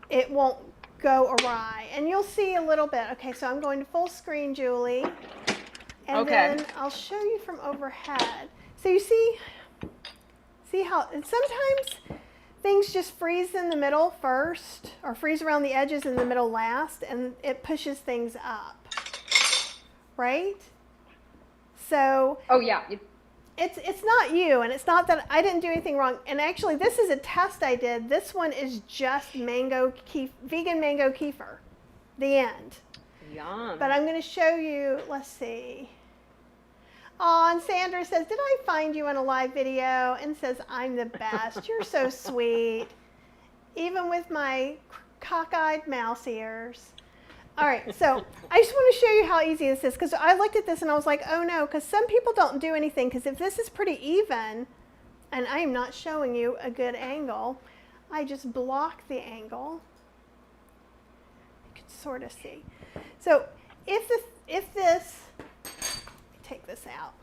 it won't go awry. And you'll see a little bit. Okay, so I'm going to full screen, Julie. And then I'll show you from overhead. So you see how, and sometimes things just freeze in the middle first, or freeze around the edges in the middle last, and it pushes things up, right? So it's not you, and it's not that I didn't do anything wrong. And actually, this is a test I did. This one is just vegan mango kefir, the end. Yum. But I'm going to show you, let's see. Oh, and Sandra says, did I find you in a live video? And says, I'm the best. You're so sweet. Even with my cockeyed mouse ears. All right, so I just want to show you how easy this is, because I looked at this and I was like, oh no, because some people don't do anything, because if this is pretty even, and I am not showing you a good angle, I just block the angle. You can sort of see. So if this, take this out,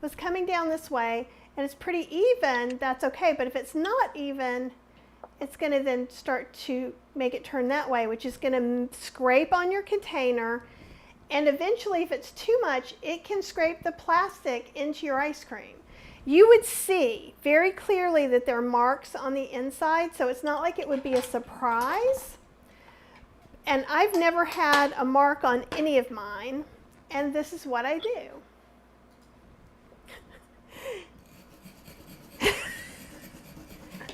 was coming down this way and it's pretty even, that's okay. But if it's not even, it's going to then start to make it turn that way, which is going to scrape on your container. And eventually, if it's too much, it can scrape the plastic into your ice cream. You would see very clearly that there are marks on the inside, so it's not like it would be a surprise. And I've never had a mark on any of mine, and this is what I do.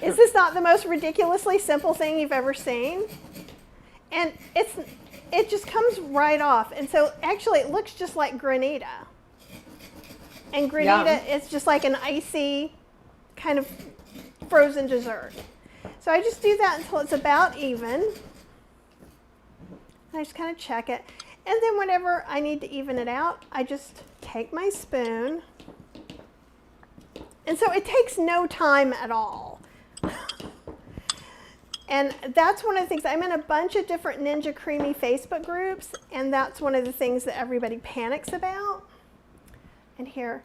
Is this not the most ridiculously simple thing you've ever seen? And it's it just comes right off. And so actually it looks just like granita. And granita is just like an icy kind of frozen dessert. So I just do that until it's about even. I just kind of check it. And then whenever I need to even it out, I just take my spoon. And so it takes no time at all. And that's one of the things, I'm in a bunch of different Ninja Creami Facebook groups, and that's one of the things that everybody panics about. And here,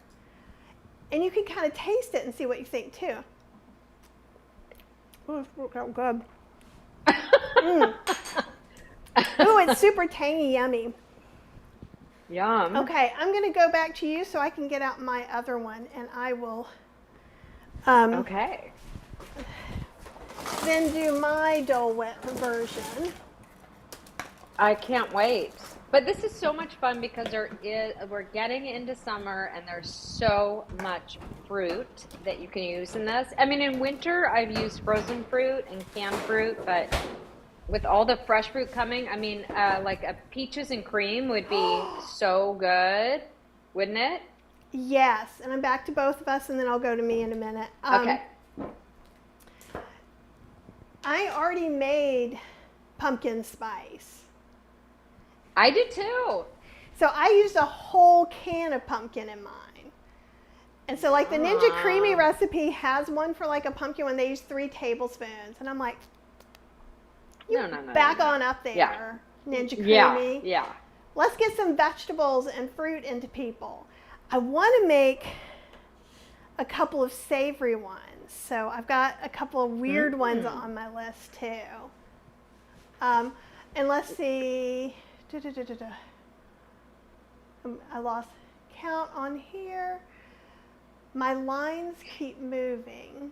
and you can kind of taste it and see what you think too. Oh, it's worked out good. Oh, it's super tangy, yummy. Yum. Okay, I'm going to go back to you so I can get out my other one, and I will Okay. then do my Dole Whip version. I can't wait. But this is so much fun because we're getting into summer and there's so much fruit that you can use in this. I mean, in winter, I've used frozen fruit and canned fruit, but with all the fresh fruit coming, I mean, like a peaches and cream would be so good, wouldn't it? Yes, and I'm back to both of us, and then I'll go to me in a minute. Okay. I already made pumpkin spice. I did too. So I used a whole can of pumpkin in mine. And so like the Ninja Creami recipe has one for like a pumpkin when they use 3 tablespoons. And I'm like, No. on up there, Yeah. Ninja Creami. Yeah. Let's get some vegetables and fruit into people. I want to make a couple of savory ones. So I've got a couple of weird ones on my list too. And let's see. I lost count on here. My lines keep moving.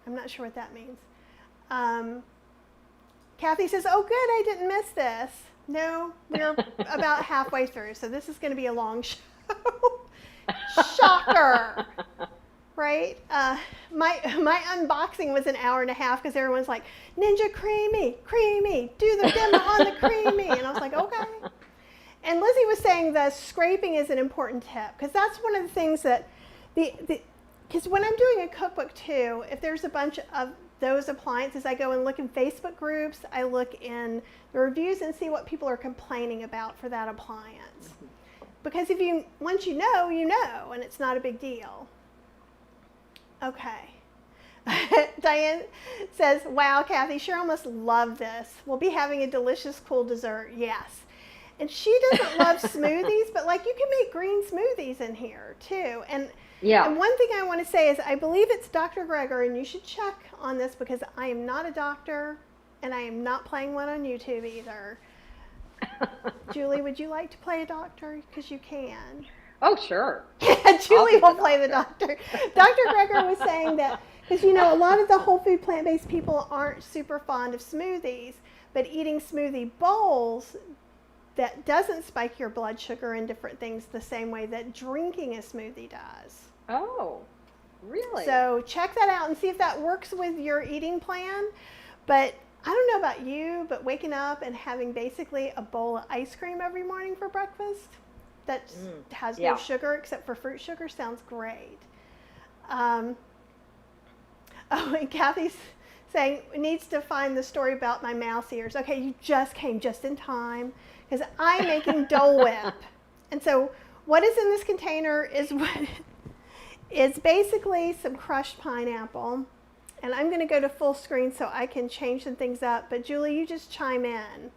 I'm not sure what that means. Kathy says, oh good, I didn't miss this. No, we're about halfway through, so this is going to be a long show. Shocker, right? My unboxing was an hour and a half because everyone's like, Ninja Creami, do the demo on the creamy. And I was like, okay. And Lizzie was saying the scraping is an important tip because that's one of the things that, because when I'm doing a cookbook too, if there's a bunch of those appliances, I go and look in Facebook groups, I look in the reviews and see what people are complaining about for that appliance. Because once you know, and it's not a big deal. Okay. Diane says, wow, Kathy, Cheryl must love this. We'll be having a delicious, cool dessert. Yes. And she doesn't love smoothies, but like you can make green smoothies in here too. And one thing I want to say is I believe it's Dr. Greger, and you should check on this because I am not a doctor and I am not playing one on YouTube either. Julie, would you like to play a doctor? Because you can. Oh, sure. Julie will play the doctor. Dr. Greger was saying that, because a lot of the whole food plant-based people aren't super fond of smoothies, but eating smoothie bowls that doesn't spike your blood sugar and different things the same way that drinking a smoothie does. Oh, really? So check that out and see if that works with your eating plan. But I don't know about you, but waking up and having basically a bowl of ice cream every morning for breakfast that has no sugar except for fruit sugar sounds great. Oh, and Kathy's saying, needs to find the story about my mouse ears. Okay, you just came just in time because I'm making Dole Whip. And so what is in this container is basically some crushed pineapple. And I'm going to go to full screen so I can change some things up. But Julie, you just chime in.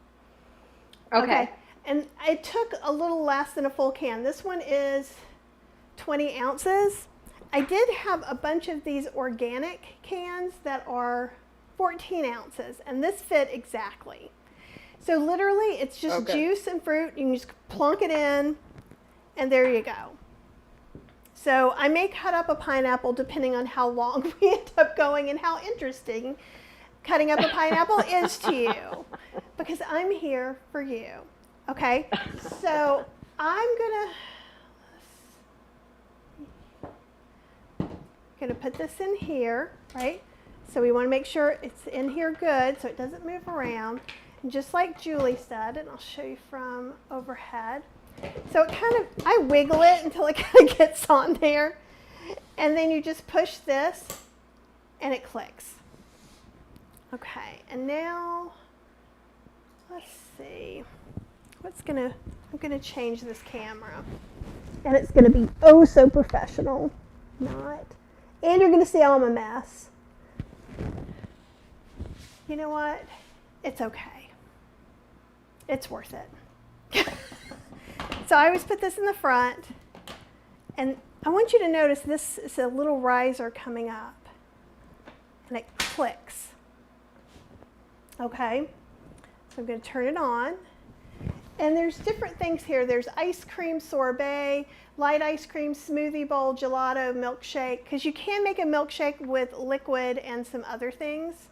Okay. And it took a little less than a full can. This one is 20 ounces. I did have a bunch of these organic cans that are 14 ounces. And this fit exactly. So literally, it's just juice and fruit. You can just plunk it in. And there you go. So I may cut up a pineapple depending on how long we end up going and how interesting cutting up a pineapple is to you. Because I'm here for you. Okay? So I'm gonna put this in here, right? So we want to make sure it's in here good so it doesn't move around. just like Julie said, and I'll show you from overhead. So I wiggle it until it kind of gets on there. And then you just push this and it clicks. Okay, and now, let's see. I'm gonna change this camera. And it's gonna be oh so professional. Not. And you're gonna see all my mess. You know what? It's okay. It's worth it. So I always put this in the front, and I want you to notice this is a little riser coming up, and it clicks. Okay, so I'm going to turn it on, and there's different things here. There's ice cream sorbet, light ice cream, smoothie bowl, gelato, milkshake, because you can make a milkshake with liquid and some other things.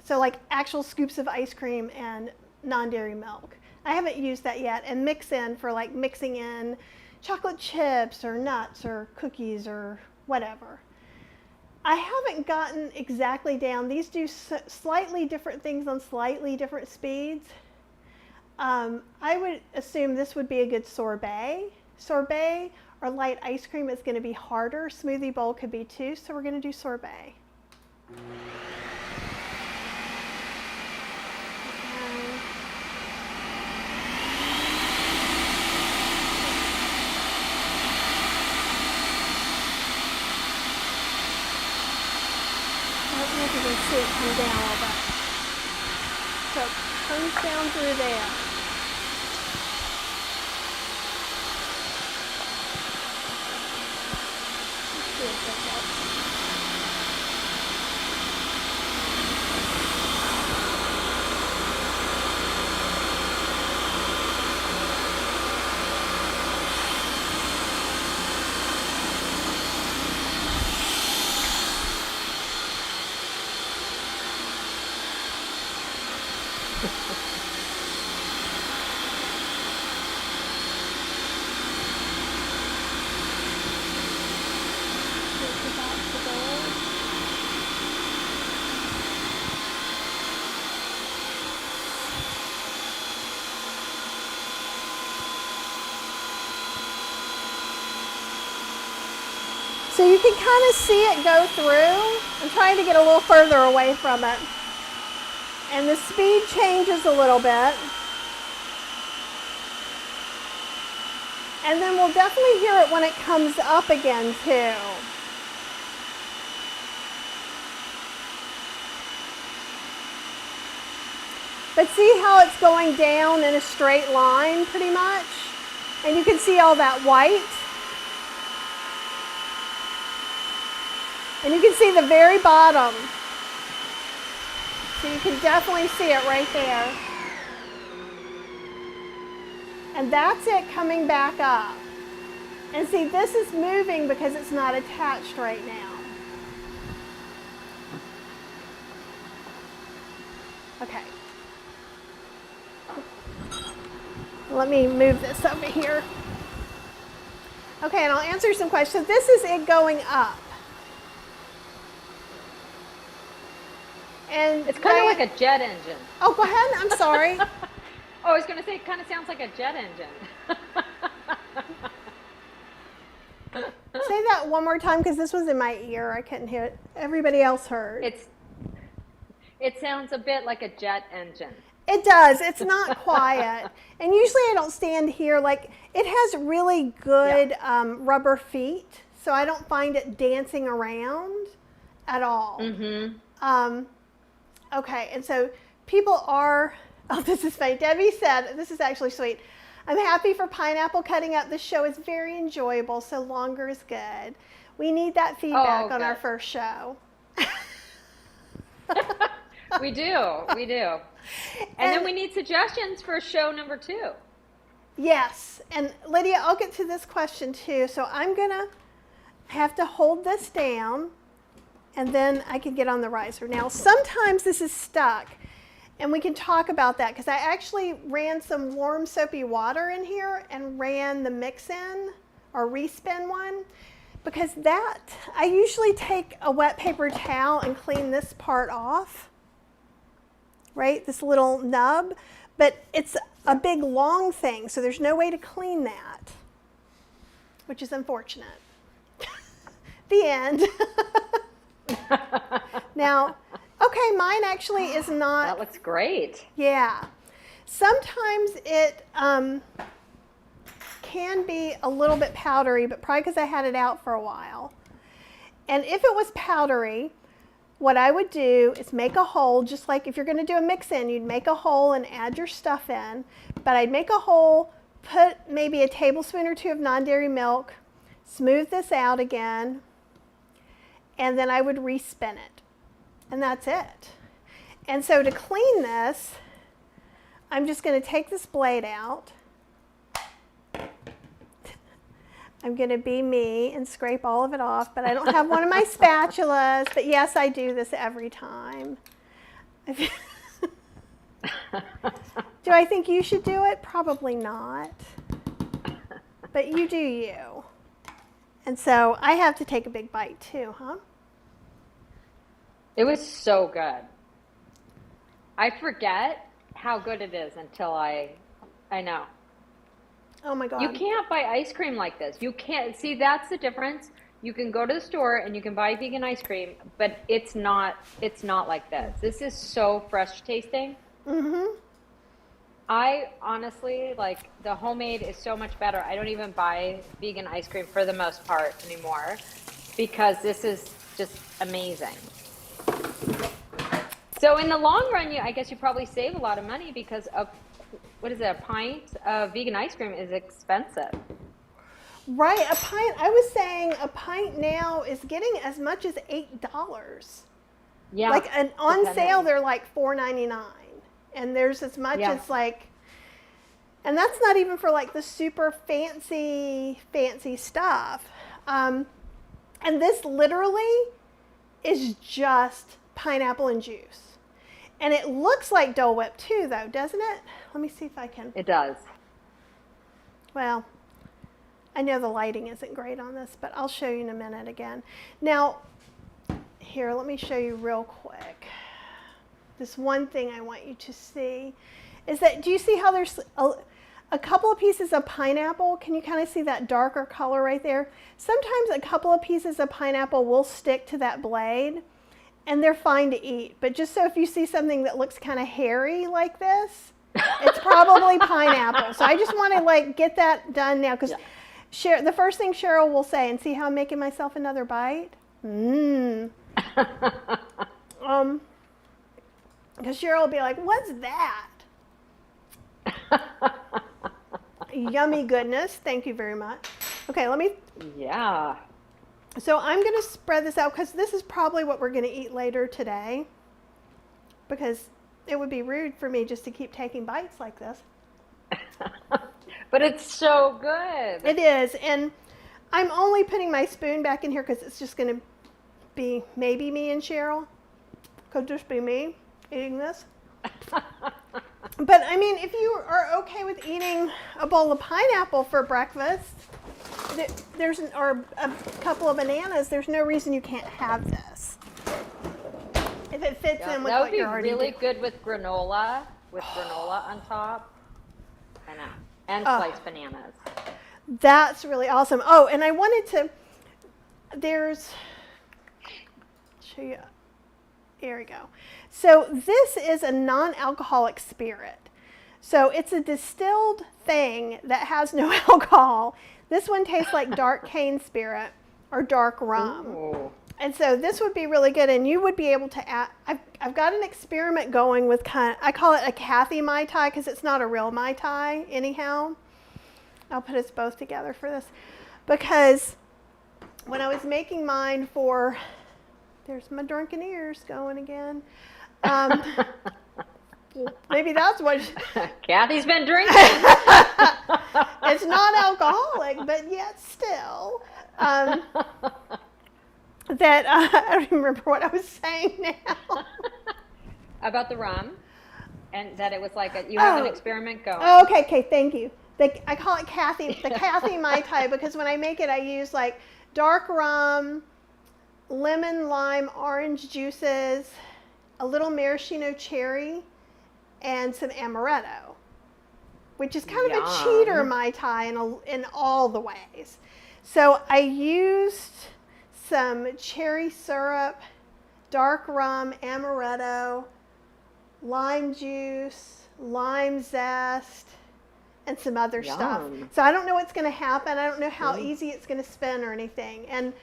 So like actual scoops of ice cream and non-dairy milk. I haven't used that yet, and mix in for like mixing in chocolate chips or nuts or cookies or whatever. I haven't gotten exactly down. These do slightly different things on slightly different speeds. I would assume this would be a good sorbet. Sorbet or light ice cream is going to be harder. Smoothie bowl could be too, so we're going to do sorbet. You can see it come down a little bit. So it comes down through there. Let's see if that helps. So you can kind of see it go through. I'm trying to get a little further away from it. And the speed changes a little bit. And then we'll definitely hear it when it comes up again too. But see how it's going down in a straight line pretty much? And you can see all that white. And you can see the very bottom. So you can definitely see it right there. And that's it coming back up. And see, this is moving because it's not attached right now. Okay. Let me move this over here. Okay, and I'll answer some questions. This is it going up. And it's kind of like a jet engine. Oh, go ahead. I'm sorry. Oh, I was going to say it kind of sounds like a jet engine. Say that one more time because this was in my ear. I couldn't hear it. Everybody else heard. It sounds a bit like a jet engine. It does. It's not quiet. And usually I don't stand here. Like, it has really good rubber feet, so I don't find it dancing around at all. Mm-hmm. Okay, and so people are, oh, this is funny. Debbie said, this is actually sweet. I'm happy for pineapple cutting up. This show is very enjoyable, so longer is good. We need that feedback on our first show. We do. And then we need suggestions for show number 2. Yes, and Lydia, I'll get to this question too. So I'm gonna have to hold this down and then I can get on the riser. Now, sometimes this is stuck, and we can talk about that because I actually ran some warm soapy water in here and ran the mix in or respin one, because I usually take a wet paper towel and clean this part off. right? This little nub, but it's a big long thing, so there's no way to clean that, which is unfortunate. The end. Now, okay, mine actually is not. That looks great. Yeah. Sometimes it can be a little bit powdery, but probably because I had it out for a while. And if it was powdery, what I would do is make a hole, just like if you're going to do a mix-in, you'd make a hole and add your stuff in. But I'd make a hole, put maybe a tablespoon or two of non-dairy milk, smooth this out again, and then I would respin it. And that's it. And so to clean this, I'm just going to take this blade out. I'm going to be me and scrape all of it off, but I don't have one of my spatulas. But yes, I do this every time. Do I think you should do it? Probably not. But you do you. And so I have to take a big bite too, huh? It was so good. I forget how good it is until I know. Oh my God. You can't buy ice cream like this. You can't. See, that's the difference. You can go to the store and you can buy vegan ice cream, but it's not like this. This is so fresh tasting. Mm-hmm. I honestly, like, the homemade is so much better. I don't even buy vegan ice cream for the most part anymore because this is just amazing. So in the long run, I guess you probably save a lot of money because what is it, a pint of vegan ice cream is expensive. Right, a pint, I was saying a pint now is getting as much as $8. Yeah. Like on sale, they're like $4.99. And there's as much as like, and that's not even for like the super fancy stuff. And this literally is just pineapple and juice. And it looks like Dole Whip too, though, doesn't it? Let me see if I can. It does. Well, I know the lighting isn't great on this, but I'll show you in a minute again. Now, here, let me show you real quick. This one thing I want you to see is that, do you see how there's a couple of pieces of pineapple? Can you kind of see that darker color right there? Sometimes a couple of pieces of pineapple will stick to that blade, and they're fine to eat. But just so if you see something that looks kind of hairy like this, it's probably pineapple. So I just want to like get that done now, because the first thing Cheryl will say, and see how I'm making myself another bite? Because Cheryl will be like, what's that? Yummy goodness. Thank you very much. Okay, let me. Yeah. So I'm going to spread this out because this is probably what we're going to eat later today. Because it would be rude for me just to keep taking bites like this. But it's so good. It is. And I'm only putting my spoon back in here because it's just going to be maybe me and Cheryl. Could just be me eating this. But I mean, if you are okay with eating a bowl of pineapple for breakfast, or a couple of bananas, there's no reason you can't have this. If it fits in with what you're already doing. That would be really good with granola on top. I know. And sliced bananas. That's really awesome. Oh, and I wanted to, show you. There we go. So this is a non-alcoholic spirit. So it's a distilled thing that has no alcohol. This one tastes like dark cane spirit or dark rum. Ooh. And so this would be really good. And you would be able to add, I've got an experiment going with I call it a Kathy Mai Tai because it's not a real Mai Tai anyhow. I'll put us both together for this. Because when I was making mine for, there's my drunken ears going again. Maybe that's what Kathy's been drinking. It's not alcoholic, but yet still. That I don't even remember what I was saying now. About the rum, and that it was like you have an experiment going. Oh, okay, thank you. I call it the Kathy Mai Tai, because when I make it, I use like dark rum, lemon, lime, orange juices, a little maraschino cherry, and some amaretto, which is kind of a cheater Yum. Mai Tai in all the ways. So I used some cherry syrup, dark rum, amaretto, lime juice, lime zest, and some other stuff. Yum. So I don't know what's going to happen. I don't know how easy it's going to spin or anything. And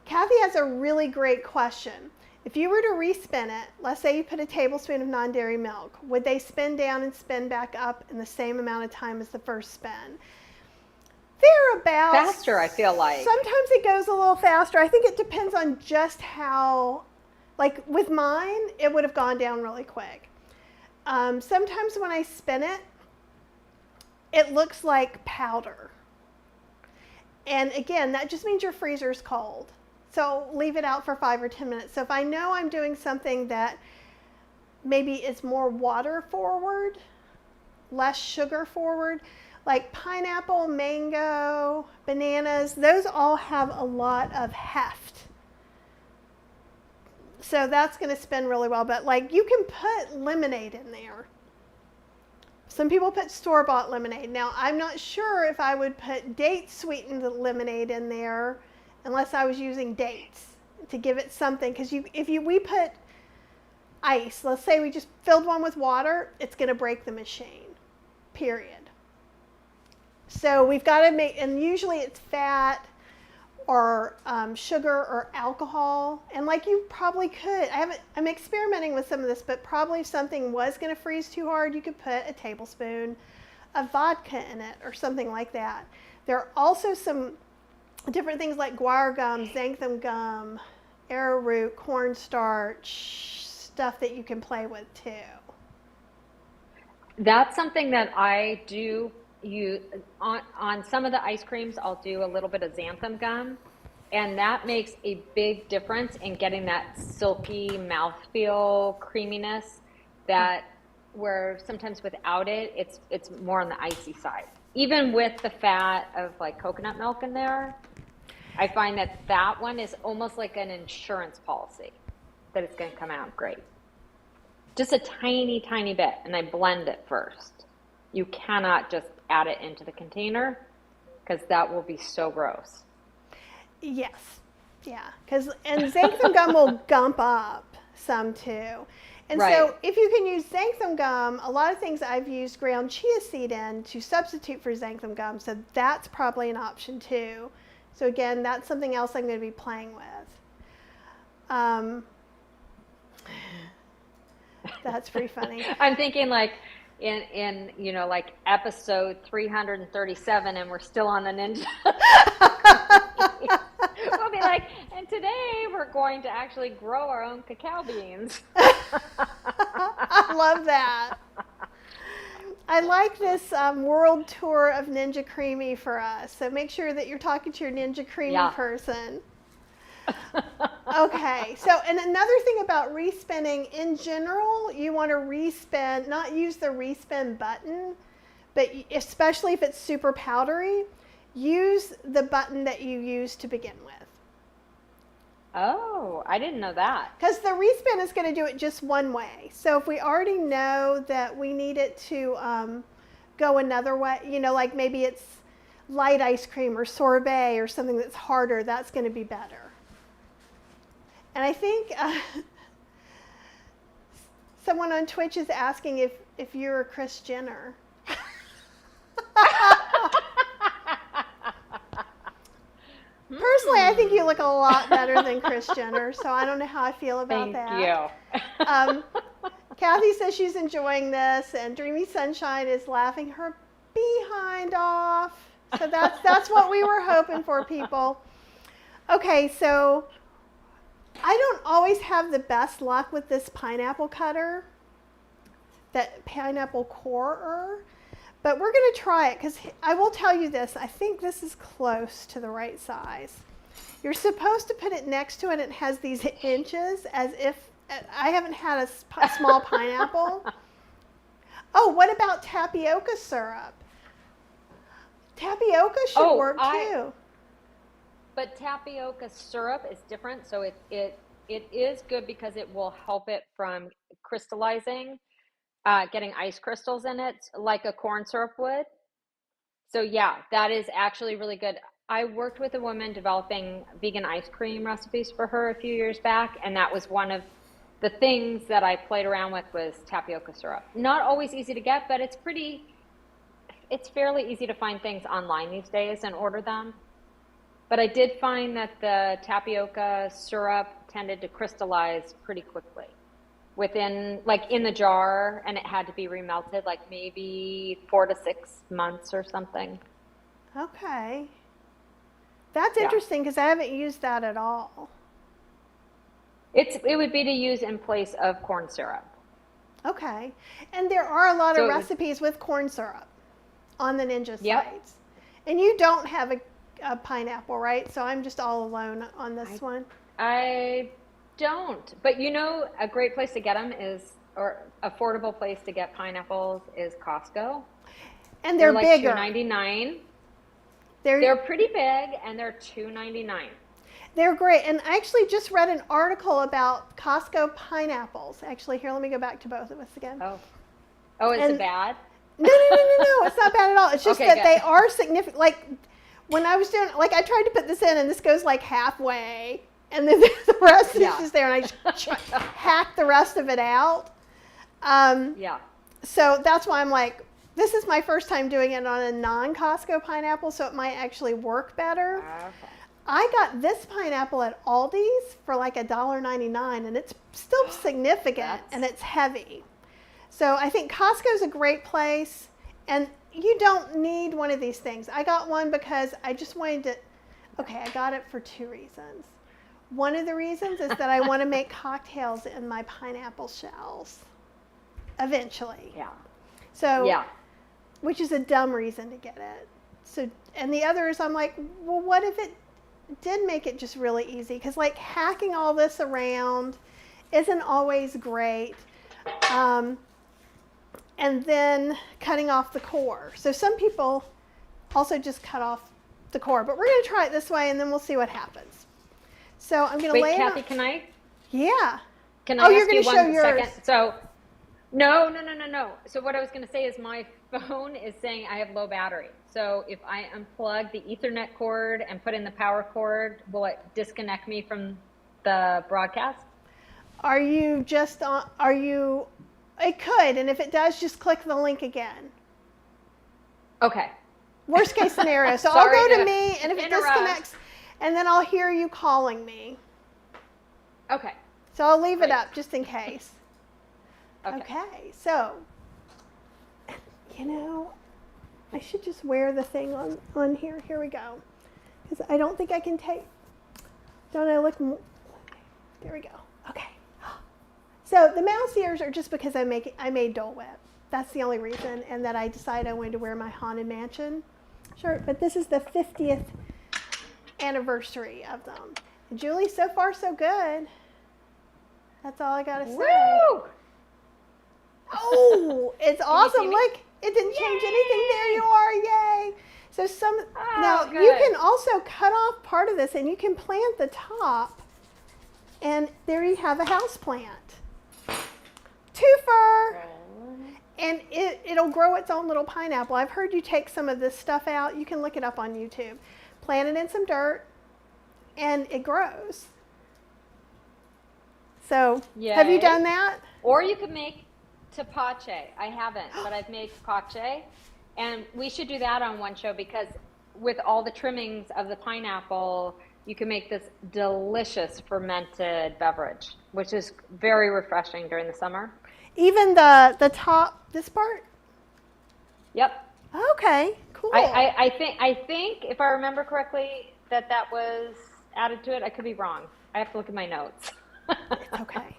Kathy has a really great question. If you were to respin it, let's say you put a tablespoon of non-dairy milk, would they spin down and spin back up in the same amount of time as the first spin? They're about Faster, I feel like. Sometimes it goes a little faster. I think it depends on just how, like with mine, it would have gone down really quick. Sometimes when I spin it, it looks like powder. And again, that just means your freezer is cold. So leave it out for 5 or 10 minutes. So if I know I'm doing something that maybe is more water forward, less sugar forward, like pineapple, mango, bananas, those all have a lot of heft. So that's going to spin really well. But like you can put lemonade in there. Some people put store-bought lemonade. Now, I'm not sure if I would put date-sweetened lemonade in there unless I was using dates to give it something. Because we put ice, let's say we just filled one with water, it's going to break the machine, period. So we've got to make, and usually it's fat or sugar or alcohol. And like you probably could, I'm experimenting with some of this, but probably if something was going to freeze too hard, you could put a tablespoon of vodka in it or something like that. There are also some different things like guar gum, xanthan gum, arrowroot, cornstarch, stuff that you can play with too. That's something that I do use on some of the ice creams. I'll do a little bit of xanthan gum, and that makes a big difference in getting that silky mouthfeel creaminess that where sometimes without it, it's more on the icy side. Even with the fat of like coconut milk in there, I find that one is almost like an insurance policy that it's going to come out great. Just a tiny, tiny bit, and I blend it first. You cannot just add it into the container because that will be so gross. Yes, yeah, and xanthan gum will gump up some too. And Right. So if you can use xanthan gum, a lot of things I've used ground chia seed in to substitute for xanthan gum, so that's probably an option too. So again, that's something else I'm going to be playing with. That's pretty funny. I'm thinking like in like episode 337 and we're still on the Ninja. We'll be like, and today we're going to actually grow our own cacao beans. I love that. I like this world tour of Ninja Creami for us. So make sure that you're talking to your Ninja Creami person. Okay, so and another thing about respinning, in general, you want to respin, not use the respin button, but especially if it's super powdery, use the button that you use to begin with. Oh, I didn't know that. Because the respin is going to do it just one way. So if we already know that we need it to go another way, like maybe it's light ice cream or sorbet or something that's harder, that's going to be better. And I think someone on Twitch is asking if you're a Kris Jenner. Personally, I think you look a lot better than Kris Jenner, so I don't know how I feel about that. Thank you. Kathy says she's enjoying this, and Dreamy Sunshine is laughing her behind off. So that's what we were hoping for, people. Okay, so I don't always have the best luck with this pineapple cutter, that pineapple corer, but we're going to try it because I will tell you this. I think this is close to the right size. You're supposed to put it next to it. It has these inches as if I haven't had a small pineapple. Oh, what about tapioca syrup? Tapioca should work too. But tapioca syrup is different, so it is good because it will help it from crystallizing. getting ice crystals in it, like a corn syrup would. So yeah, that is actually really good. I worked with a woman developing vegan ice cream recipes for her a few years back, and that was one of the things that I played around with was tapioca syrup. Not always easy to get, but it's fairly easy to find things online these days and order them. But I did find that the tapioca syrup tended to crystallize pretty quickly within, like in the jar, and it had to be remelted like maybe 4 to 6 months or something. Okay. That's Yeah. interesting because I haven't used that at all. It would be to use in place of corn syrup. Okay. And there are a lot of So it would, recipes with corn syrup on the Ninja yep. sites. And you don't have a pineapple, right? So I'm just all alone on this I one. I don't. But you know, a great place to get them is, or affordable place to get pineapples is Costco. And They're they're like bigger. $2.99. They're They're pretty big and they're $2.99. they're great. And I actually just read an article about Costco pineapples. Actually, here, let me go back to both of us again. Oh. Oh, is And it bad? no, it's not bad at all. It's just Okay, that good. they are significant. Like when I was doing, like I tried to put this in and this goes like halfway and then the rest is Yeah. just there and I just hack the rest of it out. Yeah. So that's why I'm like, this is my first time doing it on a non-Costco pineapple, so it might actually work better. Okay. I got this pineapple at Aldi's for like $1.99 and it's still significant and it's heavy. So I think Costco's a great place and you don't need one of these things. I got one because I just wanted to, okay, I got it for 2 reasons. One of the reasons is that I want to make cocktails in my pineapple shells eventually. Yeah. So, Yeah. which is a dumb reason to get it. So, and the other is I'm like, well, what if it did make it just really easy? Because like hacking all this around isn't always great. And then cutting off the core. So some people also just cut off the core, but we're going to try it this way and then we'll see what happens. So I'm going to Wait, lay it Kathy, on. can I Yeah. can Oh, I you're ask going you to show one yours. second? So no. So what I was going to say is my phone is saying I have low battery. So if I unplug the Ethernet cord and put in the power cord, will it disconnect me from the broadcast? Are you just on, are you, it could, and if it does, just click the link again. Okay. Worst case scenario. So I'll Sorry go to to me, and if it interrupt. disconnects, and then I'll hear you calling me. Okay. So I'll leave it Great. up just in case. Okay. Okay, so, you know, I should just wear the thing on here. Here we go. Because I don't think I can take, don't I look, there we go. Okay. So the mouse ears are just because I made Dole Whip. That's the only reason, and that I decided I wanted to wear my Haunted Mansion shirt. But this is the 50th anniversary of them. And Julie, so far so good. That's all I gotta say. Woo! Oh, it's awesome. see me? Look, it didn't change anything. There you are. Yay. So now good. you can also cut off part of this and you can plant the top. And there you have a house plant. Twofer. And it'll grow its own little pineapple. I've heard you take some of this stuff out. You can look it up on YouTube. Plant it in some dirt and it grows. So have you Yay. done that? Or you could make tapache. I haven't, but I've made tapache. And we should do that on one show because with all the trimmings of the pineapple, you can make this delicious fermented beverage, which is very refreshing during the summer. Even the top, this part? Yep. Okay, cool. I think if I remember correctly that was added to it. I could be wrong. I have to look at my notes. It's okay.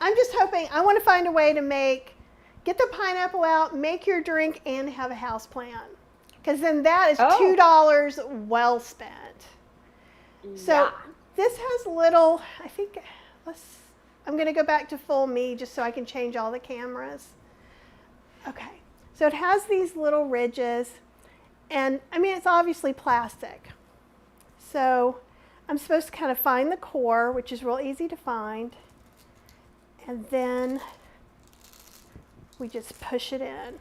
I'm just hoping, I want to find a way to get the pineapple out, make your drink, and have a house plant. Because then that is $2 well spent. So Yeah. this has little, I think, I'm going to go back to full me just so I can change all the cameras. Okay, so it has these little ridges, and I mean, it's obviously plastic. So I'm supposed to kind of find the core, which is real easy to find, and then we just push it in.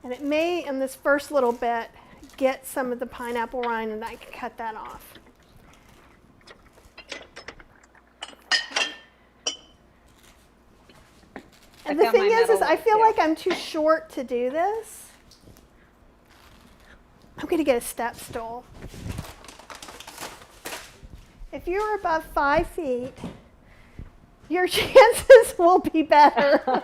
And it may, in this first little bit, get some of the pineapple rind, and I can cut that off. And the thing is I feel like I'm too short to do this. I'm going to get a step stool. If you're above 5 feet, your chances will be better.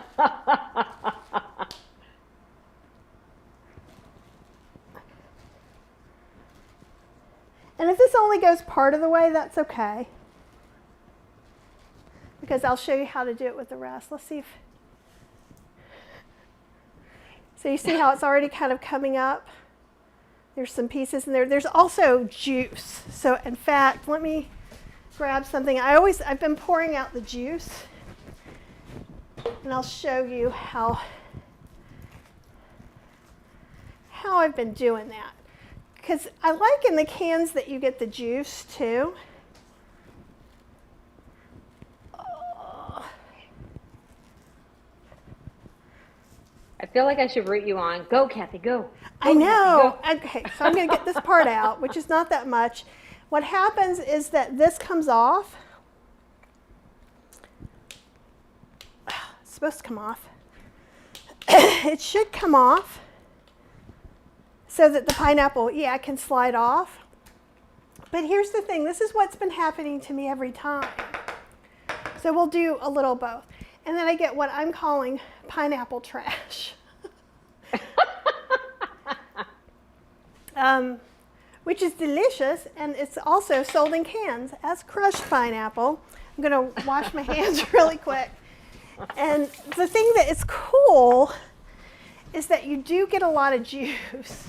And if this only goes part of the way, that's okay. Because I'll show you how to do it with the rest. Let's see if... So you see how it's already kind of coming up? There's some pieces in there. There's also juice. So in fact, let me grab something. I've been pouring out the juice. And I'll show you how I've been doing that. Because I like in the cans that you get the juice too. I feel like I should root you on. Go, Kathy, go. I know. Okay, so I'm going to get this part out, which is not that much. What happens is that this comes off. It's supposed to come off. It should come off so that the pineapple, can slide off. But here's the thing. This is what's been happening to me every time. So we'll do a little both. And then I get what I'm calling pineapple trash. Which is delicious, and it's also sold in cans as crushed pineapple. I'm going to wash my hands really quick. And the thing that is cool is that you do get a lot of juice.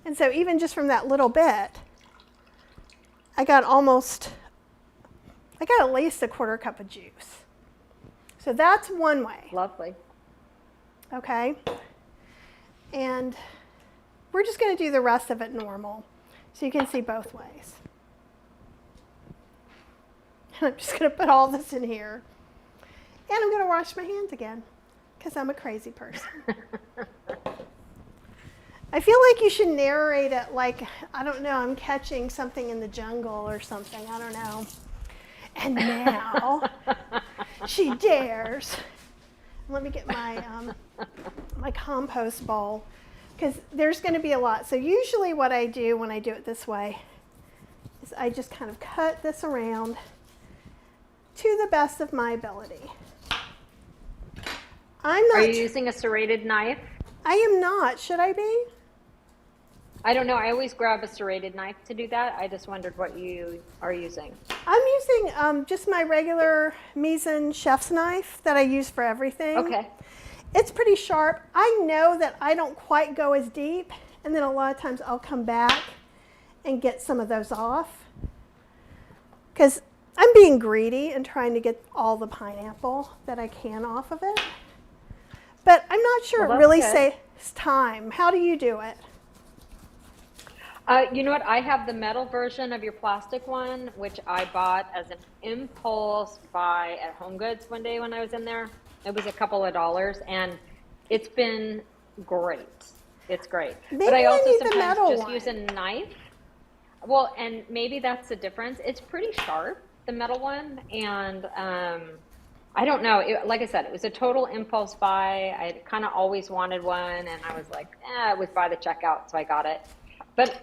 And so even just from that little bit, I got at least a 1/4 cup of juice. So that's one way. Lovely. Okay. And we're just going to do the rest of it normal so you can see both ways. And I'm just going to put all this in here. And I'm going to wash my hands again because I'm a crazy person. I feel like you should narrate it like, I don't know, I'm catching something in the jungle or something. I don't know. And now she dares. Let me get my my compost bowl because there's going to be a lot. So usually what I do when I do it this way is I just kind of cut this around to the best of my ability. I'm not. Are you using a serrated knife? I am not. Should I be? I don't know. I always grab a serrated knife to do that. I just wondered what you are using. I'm using just my regular Misen chef's knife that I use for everything. Okay. It's pretty sharp. I know that I don't quite go as deep, and then a lot of times I'll come back and get some of those off because I'm being greedy and trying to get all the pineapple that I can off of it. But I'm not sure it really saves time. How do you do it? You know what? I have the metal version of your plastic one, which I bought as an impulse buy at Home Goods one day when I was in there. It was a couple of dollars, and it's been great. It's great. Maybe but I also need the sometimes metal just one. use a knife. Well, and maybe that's the difference. It's pretty sharp, the metal one, and I don't know. Like I said, it was a total impulse buy. I kind of always wanted one, and I was like, it was by the checkout, so I got it. But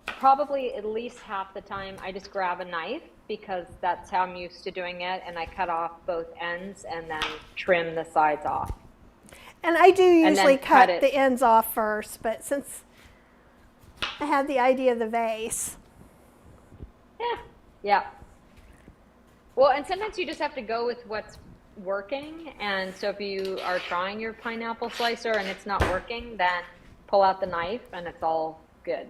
probably at least half the time I just grab a knife because that's how I'm used to doing it, and I cut off both ends and then trim the sides off. And I do usually cut it. the ends off first, but since I had the idea of the vase. Yeah. Well, and sometimes you just have to go with what's working, and so if you are trying your pineapple slicer and it's not working, then pull out the knife and it's all good.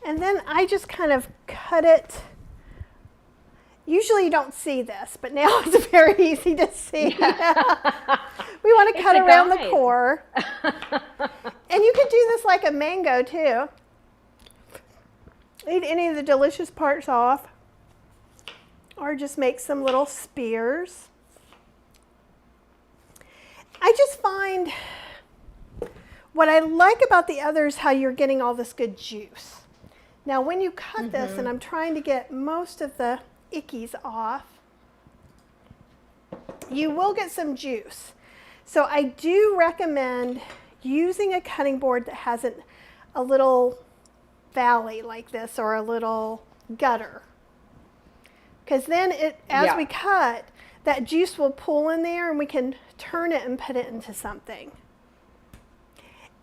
And then I just kind of cut it. Usually you don't see this, but now it's very easy to see. Yeah. We want to cut around the guide. core. And you could do this like a mango too. Eat any of the delicious parts off. or just make some little spears. I just find what I like about the others, how you're getting all this good juice. Now when you cut this, and I'm trying to get most of the ickies off, you will get some juice. So I do recommend using a cutting board that has a little valley like this, or a little gutter. Because then as we cut, that juice will pool in there and we can turn it and put it into something.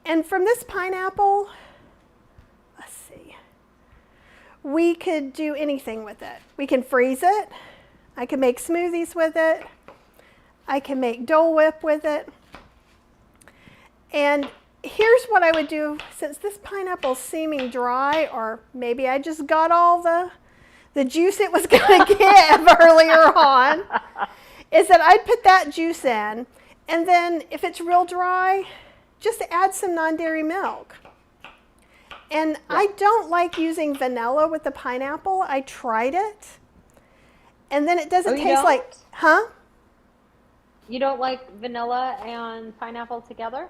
And from this pineapple, let's see, we could do anything with it. We can freeze it. I can make smoothies with it. I can make Dole Whip with it. And here's what I would do, since this pineapple's seeming dry, or maybe I just got all the juice it was going to give earlier on, is that I'd put that juice in, and then if it's real dry, just add some non-dairy milk. And I don't like using vanilla with the pineapple. I tried it, and then it doesn't taste like, huh? You don't like vanilla and pineapple together?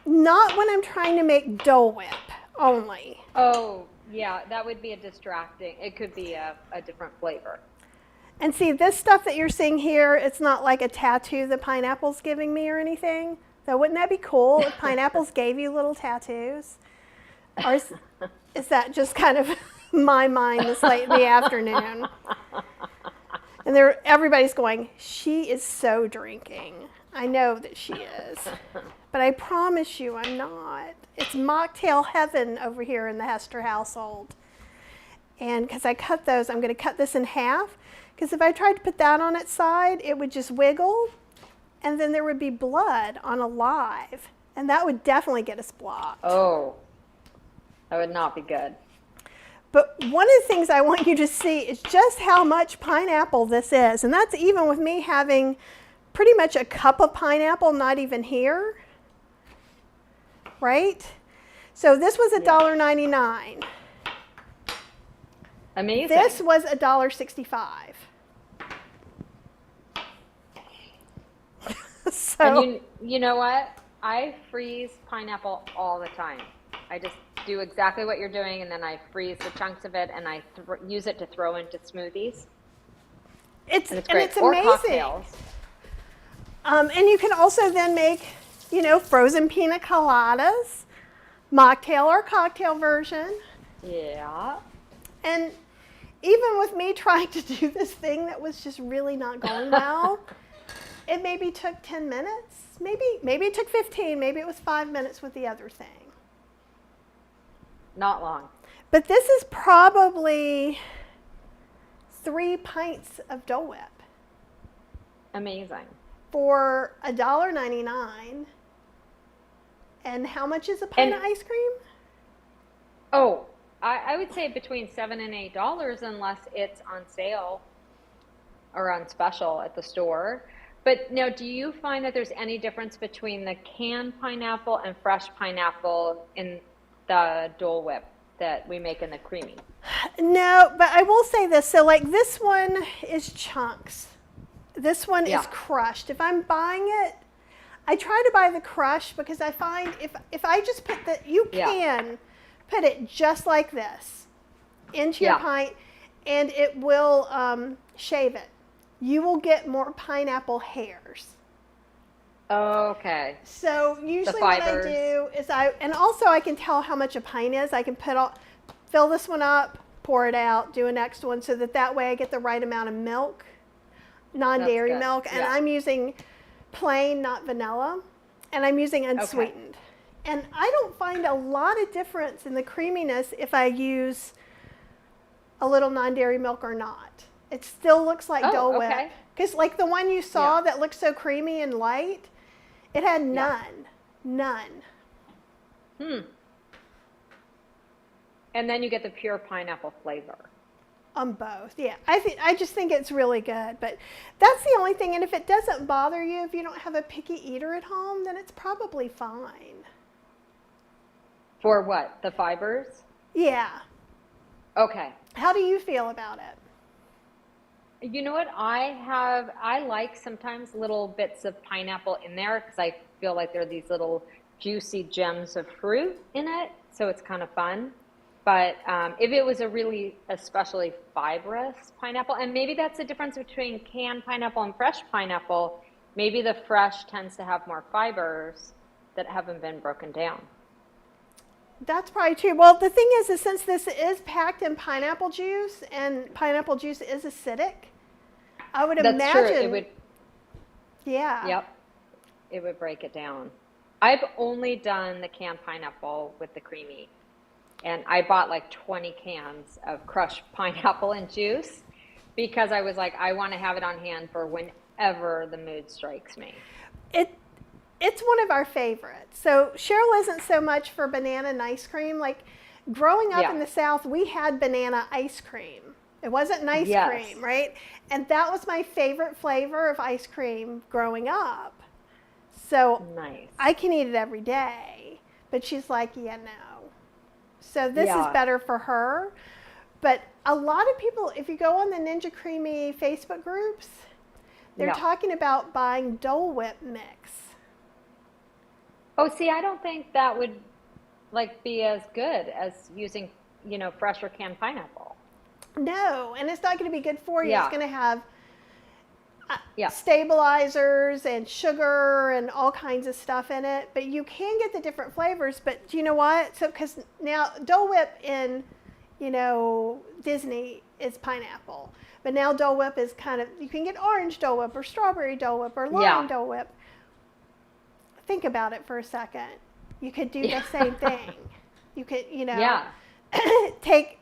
Not when I'm trying to make Dole Whip only. Oh, yeah, that would be a distracting. It could be a different flavor. And see, this stuff that you're seeing here, it's not like a tattoo the pineapple's giving me or anything. So wouldn't that be cool if pineapples gave you little tattoos? Or is that just kind of my mind this late in the afternoon? And everybody's going, she is so drinking. I know that she is. But I promise you I'm not. It's mocktail heaven over here in the Hester household. And because I cut those, I'm going to cut this in half. Because if I tried to put that on its side, it would just wiggle. And then there would be blood on a live. And that would definitely get us blocked. Oh, that would not be good. But one of the things I want you to see is just how much pineapple this is. And that's even with me having pretty much a cup of pineapple, not even here. Right? So this was $1.99. Amazing. This was $1.65. So, and you know what? I freeze pineapple all the time. I just do exactly what you're doing, and then I freeze the chunks of it, and I use it to throw into smoothies. It's great. It's or amazing. Cocktails. And you can also then make, frozen pina coladas, mocktail or cocktail version. Yeah. And even with me trying to do this thing that was just really not going well, it maybe took 10 minutes. Maybe it took 15. Maybe it was 5 minutes with the other thing. Not long. But this is probably 3 pints of Dole Whip. Amazing. For $1.99. And how much is a pint of ice cream? Oh, I would say between $7 and $8 unless it's on sale or on special at the store. But now, do you find that there's any difference between the canned pineapple and fresh pineapple in the Dole Whip that we make in the Creami? No, but I will say this. So like this one is chunks. This one is crushed. If I'm buying it, I try to buy the crushed because I find if I just put you can put it just like this into your pint and it will shave it. You will get more pineapple hairs. Okay. So usually what I do is and also I can tell how much a pint is. I can fill this one up, pour it out, do a next one so that way I get the right amount of milk, non-dairy milk, and I'm using plain, not vanilla, and I'm using unsweetened. And I don't find a lot of difference in the creaminess if I use a little non-dairy milk or not. It still looks like Dole Whip. Because like the one you saw that looked so creamy and light, it had none. None. And then you get the pure pineapple flavor. On both, yeah. I just think it's really good. But that's the only thing. And if it doesn't bother you, if you don't have a picky eater at home, then it's probably fine. For what? The fibers? Yeah. Okay. How do you feel about it? You know what? I like sometimes little bits of pineapple in there because I feel like there are these little juicy gems of fruit in it. So it's kind of fun. But if it was a really especially fibrous pineapple, and maybe that's the difference between canned pineapple and fresh pineapple, maybe the fresh tends to have more fibers that haven't been broken down. That's probably true. Well, the thing is since this is packed in pineapple juice and pineapple juice is acidic, I would That's true. imagine. It would, Yeah. yep, it would break it down. I've only done the canned pineapple with the creamy, and I bought like 20 cans of crushed pineapple and juice because I was like, I want to have it on hand for whenever the mood strikes me. It it's one of our favorites. So Cheryl isn't so much for banana and ice cream. Like growing up Yeah. in the South, we had banana ice cream. It wasn't an ice Yes. cream, right? And that was my favorite flavor of ice cream growing up. So Nice. I can eat it every day. But she's like, yeah, no. So this is Yeah. better for her. But a lot of people, if you go on the Ninja Creami Facebook groups, they're Yeah. talking about buying Dole Whip mix. Oh, see, I don't think that would like be as good as using, fresh or canned pineapple. No, and it's not going to be good for you. Yeah. It's going to have Yeah. stabilizers and sugar and all kinds of stuff in it. But you can get the different flavors. But you know what? So because now Dole Whip in, Disney is pineapple. But now Dole Whip is kind of, you can get orange Dole Whip or strawberry Dole Whip or lime Yeah. Dole Whip. Think about it for a second. You could do Yeah. the same thing. You could, Yeah.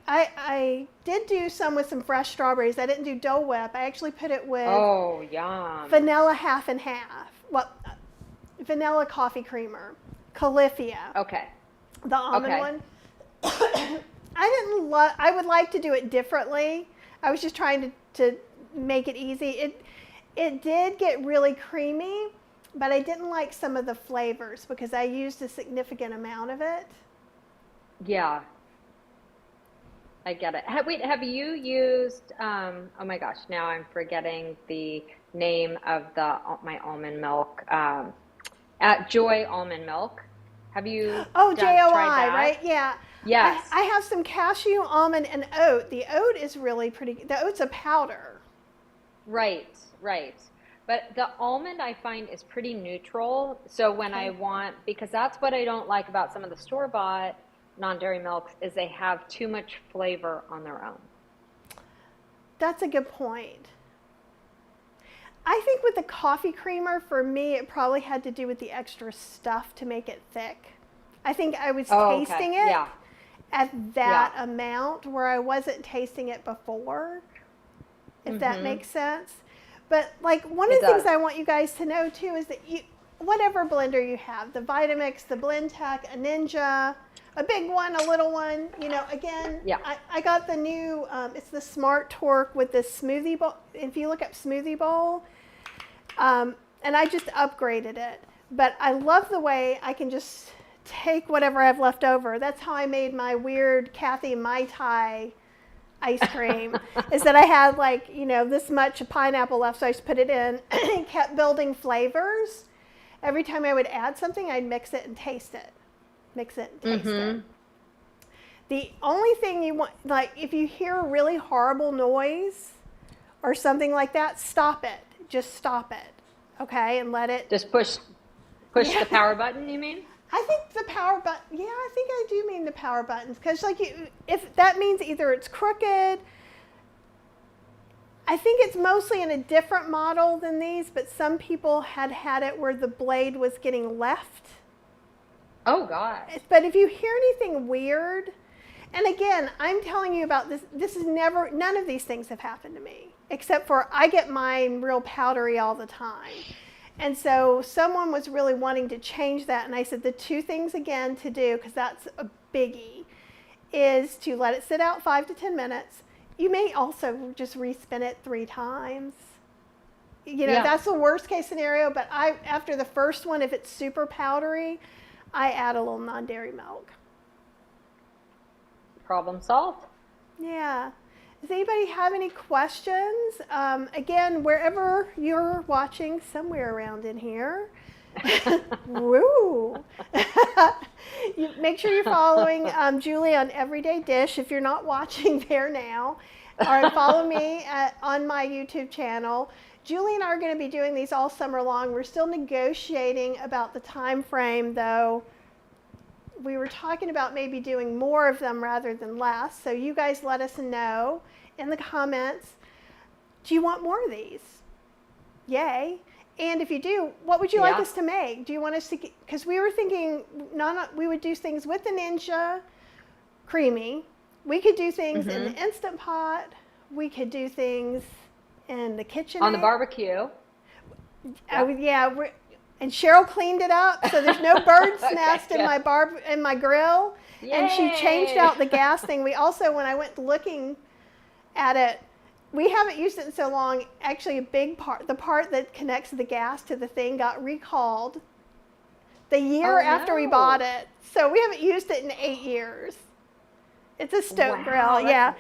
I did do some with some fresh strawberries. I didn't do Dole Whip. I actually put it with Oh, yum. vanilla half and half. Vanilla coffee creamer, Califia, Okay. the almond Okay. one. I would like to do it differently. I was just trying to make it easy. It did get really creamy, but I didn't like some of the flavors because I used a significant amount of it. Yeah. I get it. Have you used, oh my gosh, now I'm forgetting the name of my almond milk, at Joy Almond Milk. Have you Oh, tried JOI, that? right? Yeah. Yes. I have some cashew, almond, and oat. The oat is really pretty. The oat's a powder. Right, right. But the almond I find is pretty neutral. So when I want, because that's what I don't like about some of the store-bought non-dairy milks is they have too much flavor on their own. That's a good point. I think with the coffee creamer, for me, it probably had to do with the extra stuff to make it thick. I think I was tasting it Yeah. at that amount where I wasn't tasting it before, if that makes sense. But like one of the things I want you guys to know too is that whatever blender you have, the Vitamix, the BlendTech, a Ninja, a big one, a little one, again, I got the new, it's the Smart Torque with the smoothie bowl. If you look up smoothie bowl, and I just upgraded it. But I love the way I can just take whatever I have left over. That's how I made my weird Kathy Mai Tai ice cream, is that I had this much pineapple left, so I just put it in and kept building flavors. Every time I would add something, I'd mix it and taste it. Mix it and taste it. The only thing you want, if you hear a really horrible noise or something like that, stop it. Just stop it, okay? And let it... Just push the power button, you mean? I think the power button, yeah, I think I do mean the power buttons. Because if that means either it's crooked, I think it's mostly in a different model than these, but some people had it where the blade was getting left. Oh, gosh. But if you hear anything weird, and again, I'm telling you about this is none of these things have happened to me, except for I get mine real powdery all the time. And so someone was really wanting to change that, and I said the two things again to do, because that's a biggie, is to let it sit out 5 to 10 minutes. You may also just respin it 3 times. That's the worst case scenario, but after the first one, if it's super powdery, I add a little non-dairy milk. Problem solved. Yeah. Does anybody have any questions? Again, wherever you're watching, somewhere around in here. Woo! Make sure you're following Julie on Everyday Dish if you're not watching there now. Or follow me on my YouTube channel. Julie and I are going to be doing these all summer long. We're still negotiating about the time frame, though. We were talking about maybe doing more of them rather than less. So you guys let us know in the comments. Do you want more of these? Yay. And if you do, what would you like us to make? Do you want us to, because we were thinking we would do things with the Ninja Creami. We could do things in the Instant Pot. We could do things in the kitchen. On the barbecue. And Cheryl cleaned it up, so there's no bird's nest in my grill. Yay. And she changed out the gas thing. We also, when I went looking at it, we haven't used it in so long. Actually, a big part, the part that connects the gas to the thing, got recalled the year after we bought it. So we haven't used it in 8 years. It's a stove grill, yeah.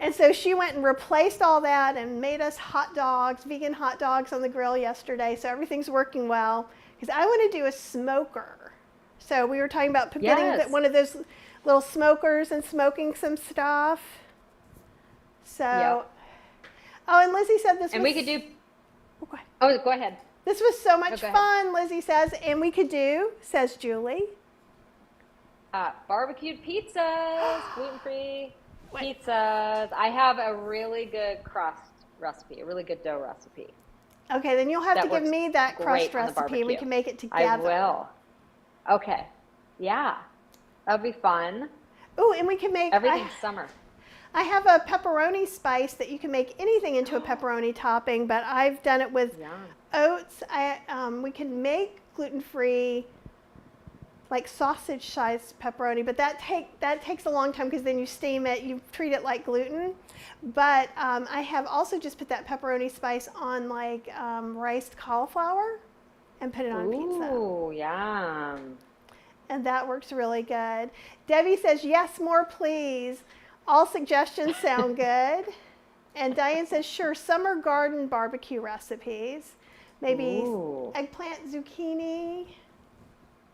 And so she went and replaced all that and made us hot dogs, vegan hot dogs on the grill yesterday. So everything's working well. Because I want to do a smoker. So we were talking about getting one of those little smokers and smoking some stuff. So, oh, and Lizzie said this. And we could do. Oh, go ahead. This was so much fun, Lizzie says, and we could do, says Julie. Barbecued pizzas, gluten-free pizzas. I have a really good crust recipe, a really good dough recipe. Okay, then you'll have to give me that crust recipe and we can make it together. I will. Okay. Yeah. That'll be fun. Oh, and we can make everything's summer. I have a pepperoni spice that you can make anything into a pepperoni topping, but I've done it with oats. We can make gluten-free, like sausage-sized pepperoni, but that takes a long time because then you steam it, you treat it like gluten. But I have also just put that pepperoni spice on like riced cauliflower and put it on pizza. Ooh, yum. And that works really good. Debbie says, yes, more please. All suggestions sound good. And Diane says, sure, summer garden barbecue recipes. Maybe eggplant, zucchini.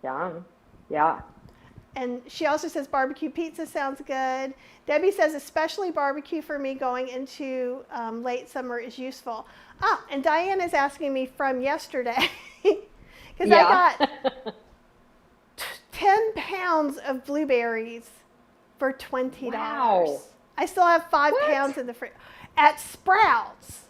Yum. Yeah. And she also says barbecue pizza sounds good. Debbie says especially barbecue for me going into late summer is useful. Ah, and Diane is asking me from yesterday because I got 10 pounds of blueberries for $20. Wow. I still have 5 pounds in the fridge. At Sprouts.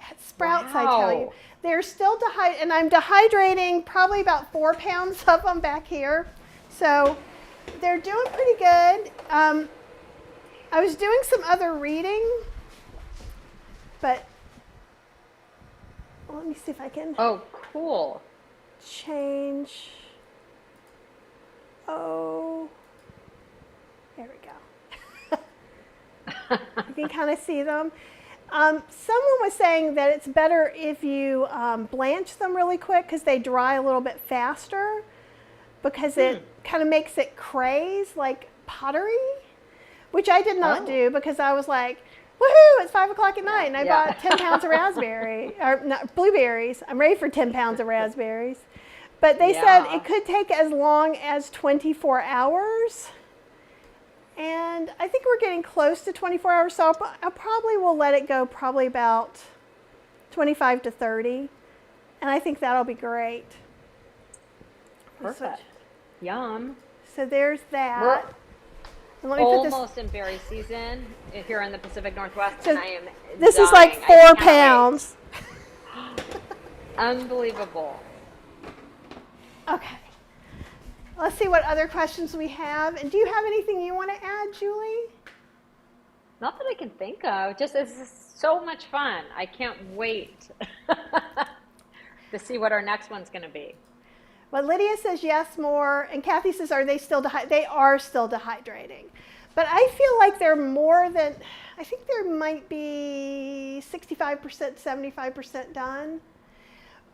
At Sprouts, I tell you. They're still dehydrated, and I'm dehydrating probably about 4 pounds of them back here. So they're doing pretty good. I was doing some other reading, but let me see if I can. Oh, cool. Change. Oh, there we go. You can kind of see them. Someone was saying that it's better if you blanch them really quick because they dry a little bit faster because it kind of makes it craze like pottery, which I did not do because I was like, woohoo, it's 5 o'clock at night and I bought 10 pounds of blueberries. I'm ready for 10 pounds of raspberries. But they said it could take as long as 24 hours. And I think we're getting close to 24 hours, so I probably will let it go probably about 25 to 30. And I think that'll be great. Perfect. Yum. So there's that. We're almost in berry season here in the Pacific Northwest, so and I am This dying. is like 4 pounds. Unbelievable. Okay. Let's see what other questions we have. And do you have anything you want to add, Julie? Not that I can think of. Just it's so much fun. I can't wait to see what our next one's going to be. Well, Lydia says yes, more. And Kathy says, are they still they are still dehydrating. But I feel like they're more than, I think there might be 65%, 75% done.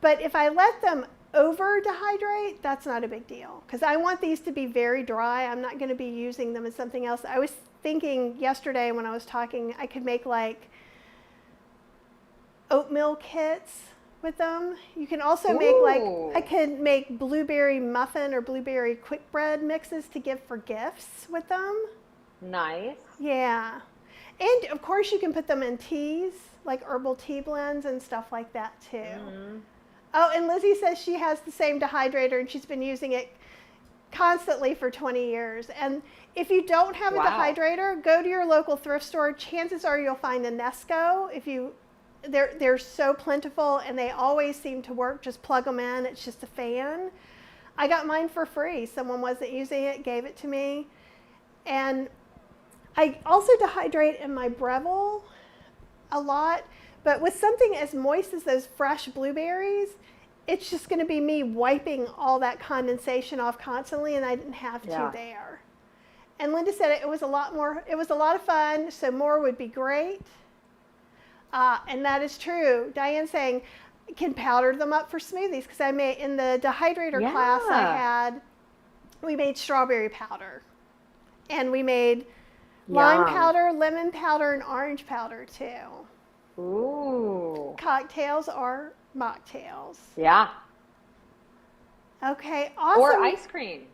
But if I let them over dehydrate, that's not a big deal. Because I want these to be very dry. I'm not going to be using them as something else. I was thinking yesterday when I was talking, I could make like oatmeal kits with them. You can also make like, I could make blueberry muffin or blueberry quick bread mixes to give for gifts with them. Nice. Yeah. And of course you can put them in teas, like herbal tea blends and stuff like that too. Mm-hmm. Oh, and Lizzie says she has the same dehydrator and she's been using it constantly for 20 years. And if you don't have a dehydrator, go to your local thrift store. Chances are you'll find a Nesco. They're so plentiful and they always seem to work. Just plug them in. It's just a fan. I got mine for free. Someone wasn't using it, gave it to me. And I also dehydrate in my Breville a lot. But with something as moist as those fresh blueberries, it's just going to be me wiping all that condensation off constantly, and I didn't have to there. And Linda said it was a lot of fun, so more would be great. And that is true. Diane's saying, can powder them up for smoothies, because I made, in the dehydrator class we made strawberry powder. And we made lime powder, lemon powder, and orange powder too. Ooh. Cocktails or mocktails. Yeah. Okay, awesome. Or ice cream.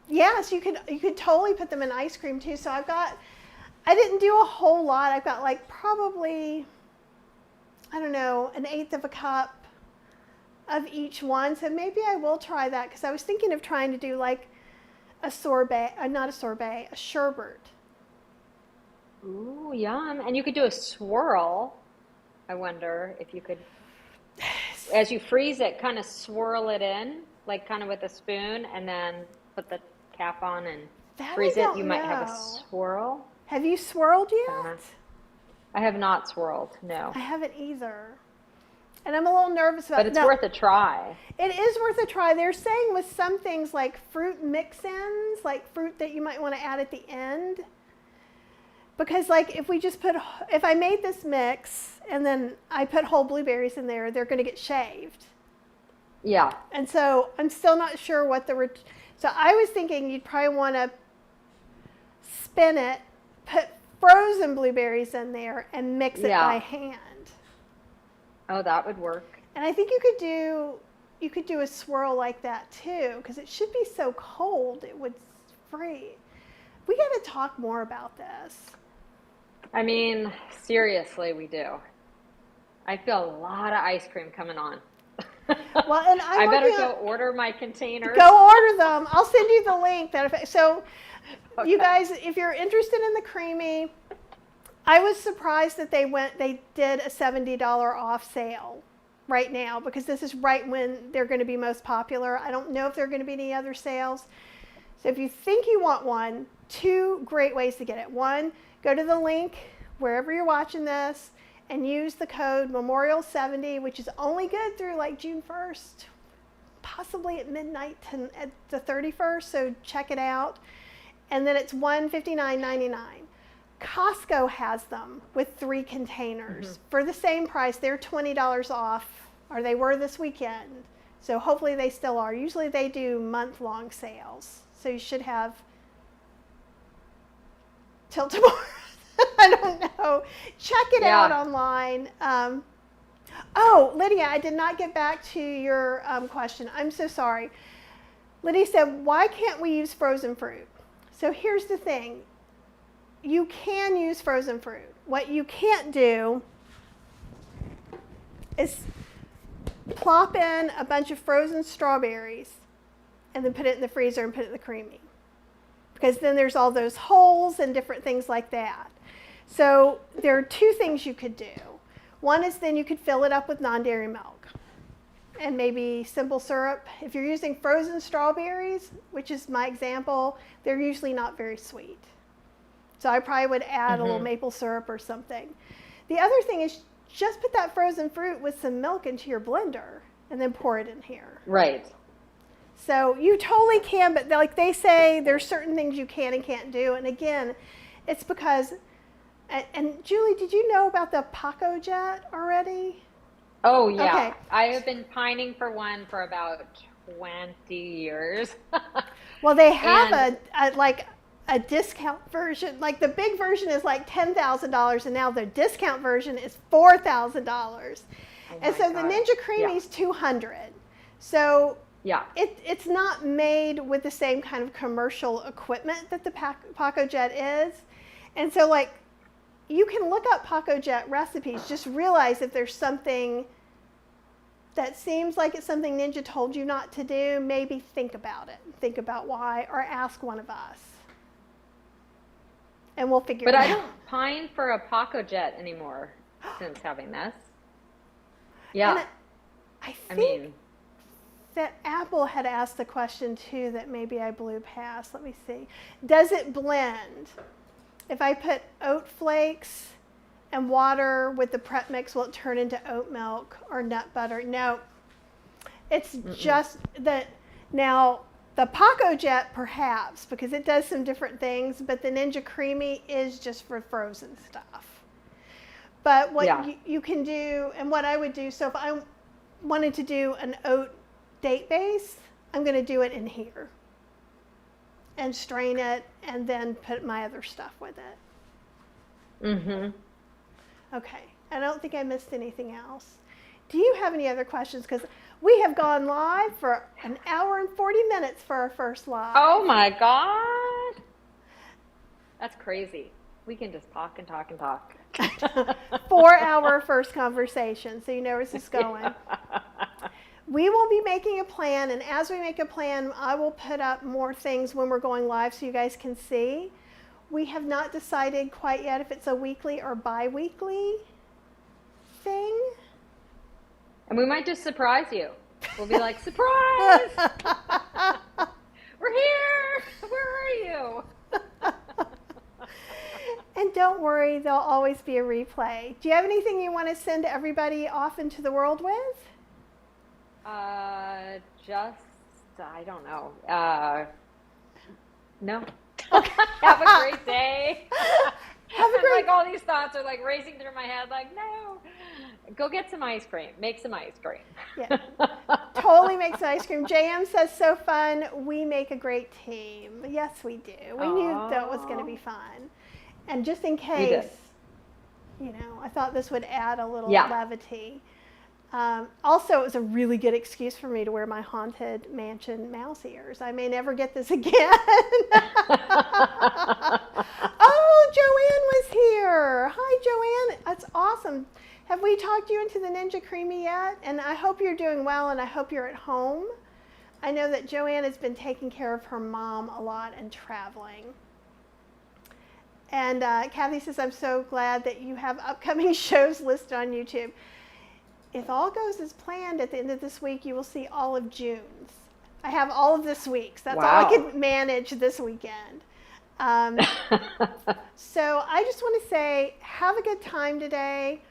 Yes, you could totally put them in ice cream too. So I didn't do a whole lot. I've got like probably, I don't know, 1/8 of a cup of each one. So maybe I will try that, because I was thinking of trying to do like a sorbet, not a sorbet, a sherbet. Ooh, yum. And you could do a swirl. I wonder if you could, as you freeze it, kind of swirl it in, like kind of with a spoon, and then put the cap on and freeze it. You might have a swirl. Have you swirled yet? I have not swirled, no. I haven't either. And I'm a little nervous about it. But it's worth a try. It is worth a try. They're saying with some things like fruit mix-ins, like fruit that you might want to add at the end. Because like if I made this mix and then I put whole blueberries in there, they're going to get shaved. Yeah. And so I'm still not sure what so I was thinking you'd probably want to spin it, put frozen blueberries in there, and mix it by hand. Oh, that would work. And I think you could do a swirl like that too, because it should be so cold it would freeze. We got to talk more about this. I mean, seriously, we do. I feel a lot of ice cream coming on. Well, and I better go order my containers. Go order them. I'll send you the link. So, okay. You guys, if you're interested in the Creami, I was surprised that they did a $70 off sale right now, because this is right when they're going to be most popular. I don't know if there are going to be any other sales. So if you think you want one, 2 great ways to get it. One, go to the link wherever you're watching this and use the code Memorial70, which is only good through like June 1st, possibly at midnight at the 31st, so check it out. And then it's $159.99. Costco has them with 3 containers for the same price. They're $20 off, or they were this weekend. So hopefully they still are. Usually they do month-long sales. So you should have till tomorrow. I don't know. Check it out online. Oh, Lydia, I did not get back to your question. I'm so sorry. Lydia said, why can't we use frozen fruit? So here's the thing. You can use frozen fruit. What you can't do is plop in a bunch of frozen strawberries and then put it in the freezer and put it in the Creami, because then there's all those holes and different things like that. So there are 2 things you could do. One is then you could fill it up with non-dairy milk and maybe simple syrup. If you're using frozen strawberries, which is my example, they're usually not very sweet. So I probably would add a little maple syrup or something. The other thing is just put that frozen fruit with some milk into your blender and then pour it in here. Right. So you totally can, but like they say, there's certain things you can and can't do. And again, it's because, and Julie, did you know about the Paco Jet already? Oh yeah. Okay. I have been pining for one for about 20 years. Well, they have And a discount version. Like the big version is like $10,000, and now the discount version is $4,000. oh And my so the gosh. Ninja Yeah. Creami is 200. So Yeah. it's not made with the same kind of commercial equipment that the Paco Jet is. And so like you can look up Paco Jet recipes, just realize if there's something that seems like it's something Ninja told you not to do, maybe think about it. Think about why, or ask one of us. And we'll figure But it I out. don't pine for a Paco Jet anymore since having this. And Yeah. I I think mean, that Apple had asked the question too that maybe I blew past. Let me see. Does it blend? If I put oat flakes and water with the prep mix, will it turn into oat milk or nut butter? No. It's just that now the Paco Jet perhaps, because it does some different things, but the Ninja Creami is just for frozen stuff. But what Yeah. you can do, and what I would do, so if I wanted to do an oat date base, I'm going to do it in here and strain it and then put my other stuff with it. mm-hmm. Okay. I don't think I missed anything else. Do you have any other questions? Because we have gone live for an hour and 40 minutes for our first live. Oh my God. That's crazy. We can just talk and talk and talk. 4-hour first conversation, so you know where this is going. We will be making a plan, and as we make a plan, I will put up more things when we're going live so you guys can see. We have not decided quite yet if it's a weekly or bi-weekly thing. And we might just surprise you. We'll be like, surprise! We're here! Where are you? And don't worry, there'll always be a replay. Do you have anything you want to send everybody off into the world with? I don't know. No. Have a great day. Have a great Like all these thoughts are like racing through my head, like, no. Go get some ice cream. Make some ice cream. Yeah, totally makes ice cream. JM says, so fun. We make a great team. Yes, we do. We knew that was going to be fun. And just in case, you know, I thought this would add a little levity. Also, it was a really good excuse for me to wear my Haunted Mansion mouse ears. I may never get this again. Oh, Joanne was here. Hi, Joanne. That's awesome. Have we talked you into the Ninja Creami yet? And I hope you're doing well, and I hope you're at home. I know that Joanne has been taking care of her mom a lot and traveling. And Kathy says, I'm so glad that you have upcoming shows listed on YouTube. If all goes as planned, at the end of this week, you will see all of June's. I have all of this week's. That's all I can manage this weekend. So I just want to say, have a good time today.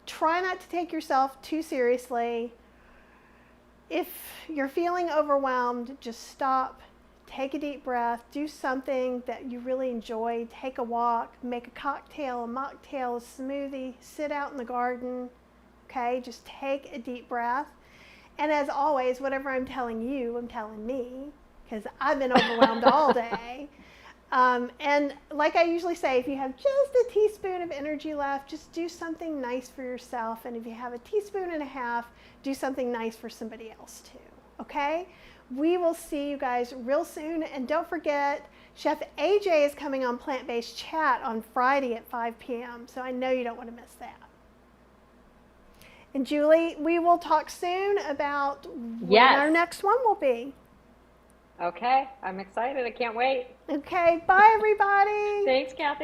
Try not to take yourself too seriously. If you're feeling overwhelmed, just stop, take a deep breath, do something that you really enjoy, take a walk, make a cocktail, a mocktail, a smoothie, sit out in the garden, okay? Just take a deep breath. And as always, whatever I'm telling you, I'm telling me, because I've been overwhelmed all day. And like I usually say, if you have just a teaspoon of energy left, just do something nice for yourself. And if you have a teaspoon and a half, do something nice for somebody else too, okay? We will see you guys real soon. And don't forget, Chef AJ is coming on Plant-Based Chat on Friday at 5 p.m. So I know you don't want to miss that. And Julie, we will talk soon about when our next one will be. Okay, I'm excited. I can't wait. Okay, bye everybody. Thanks, Kathy.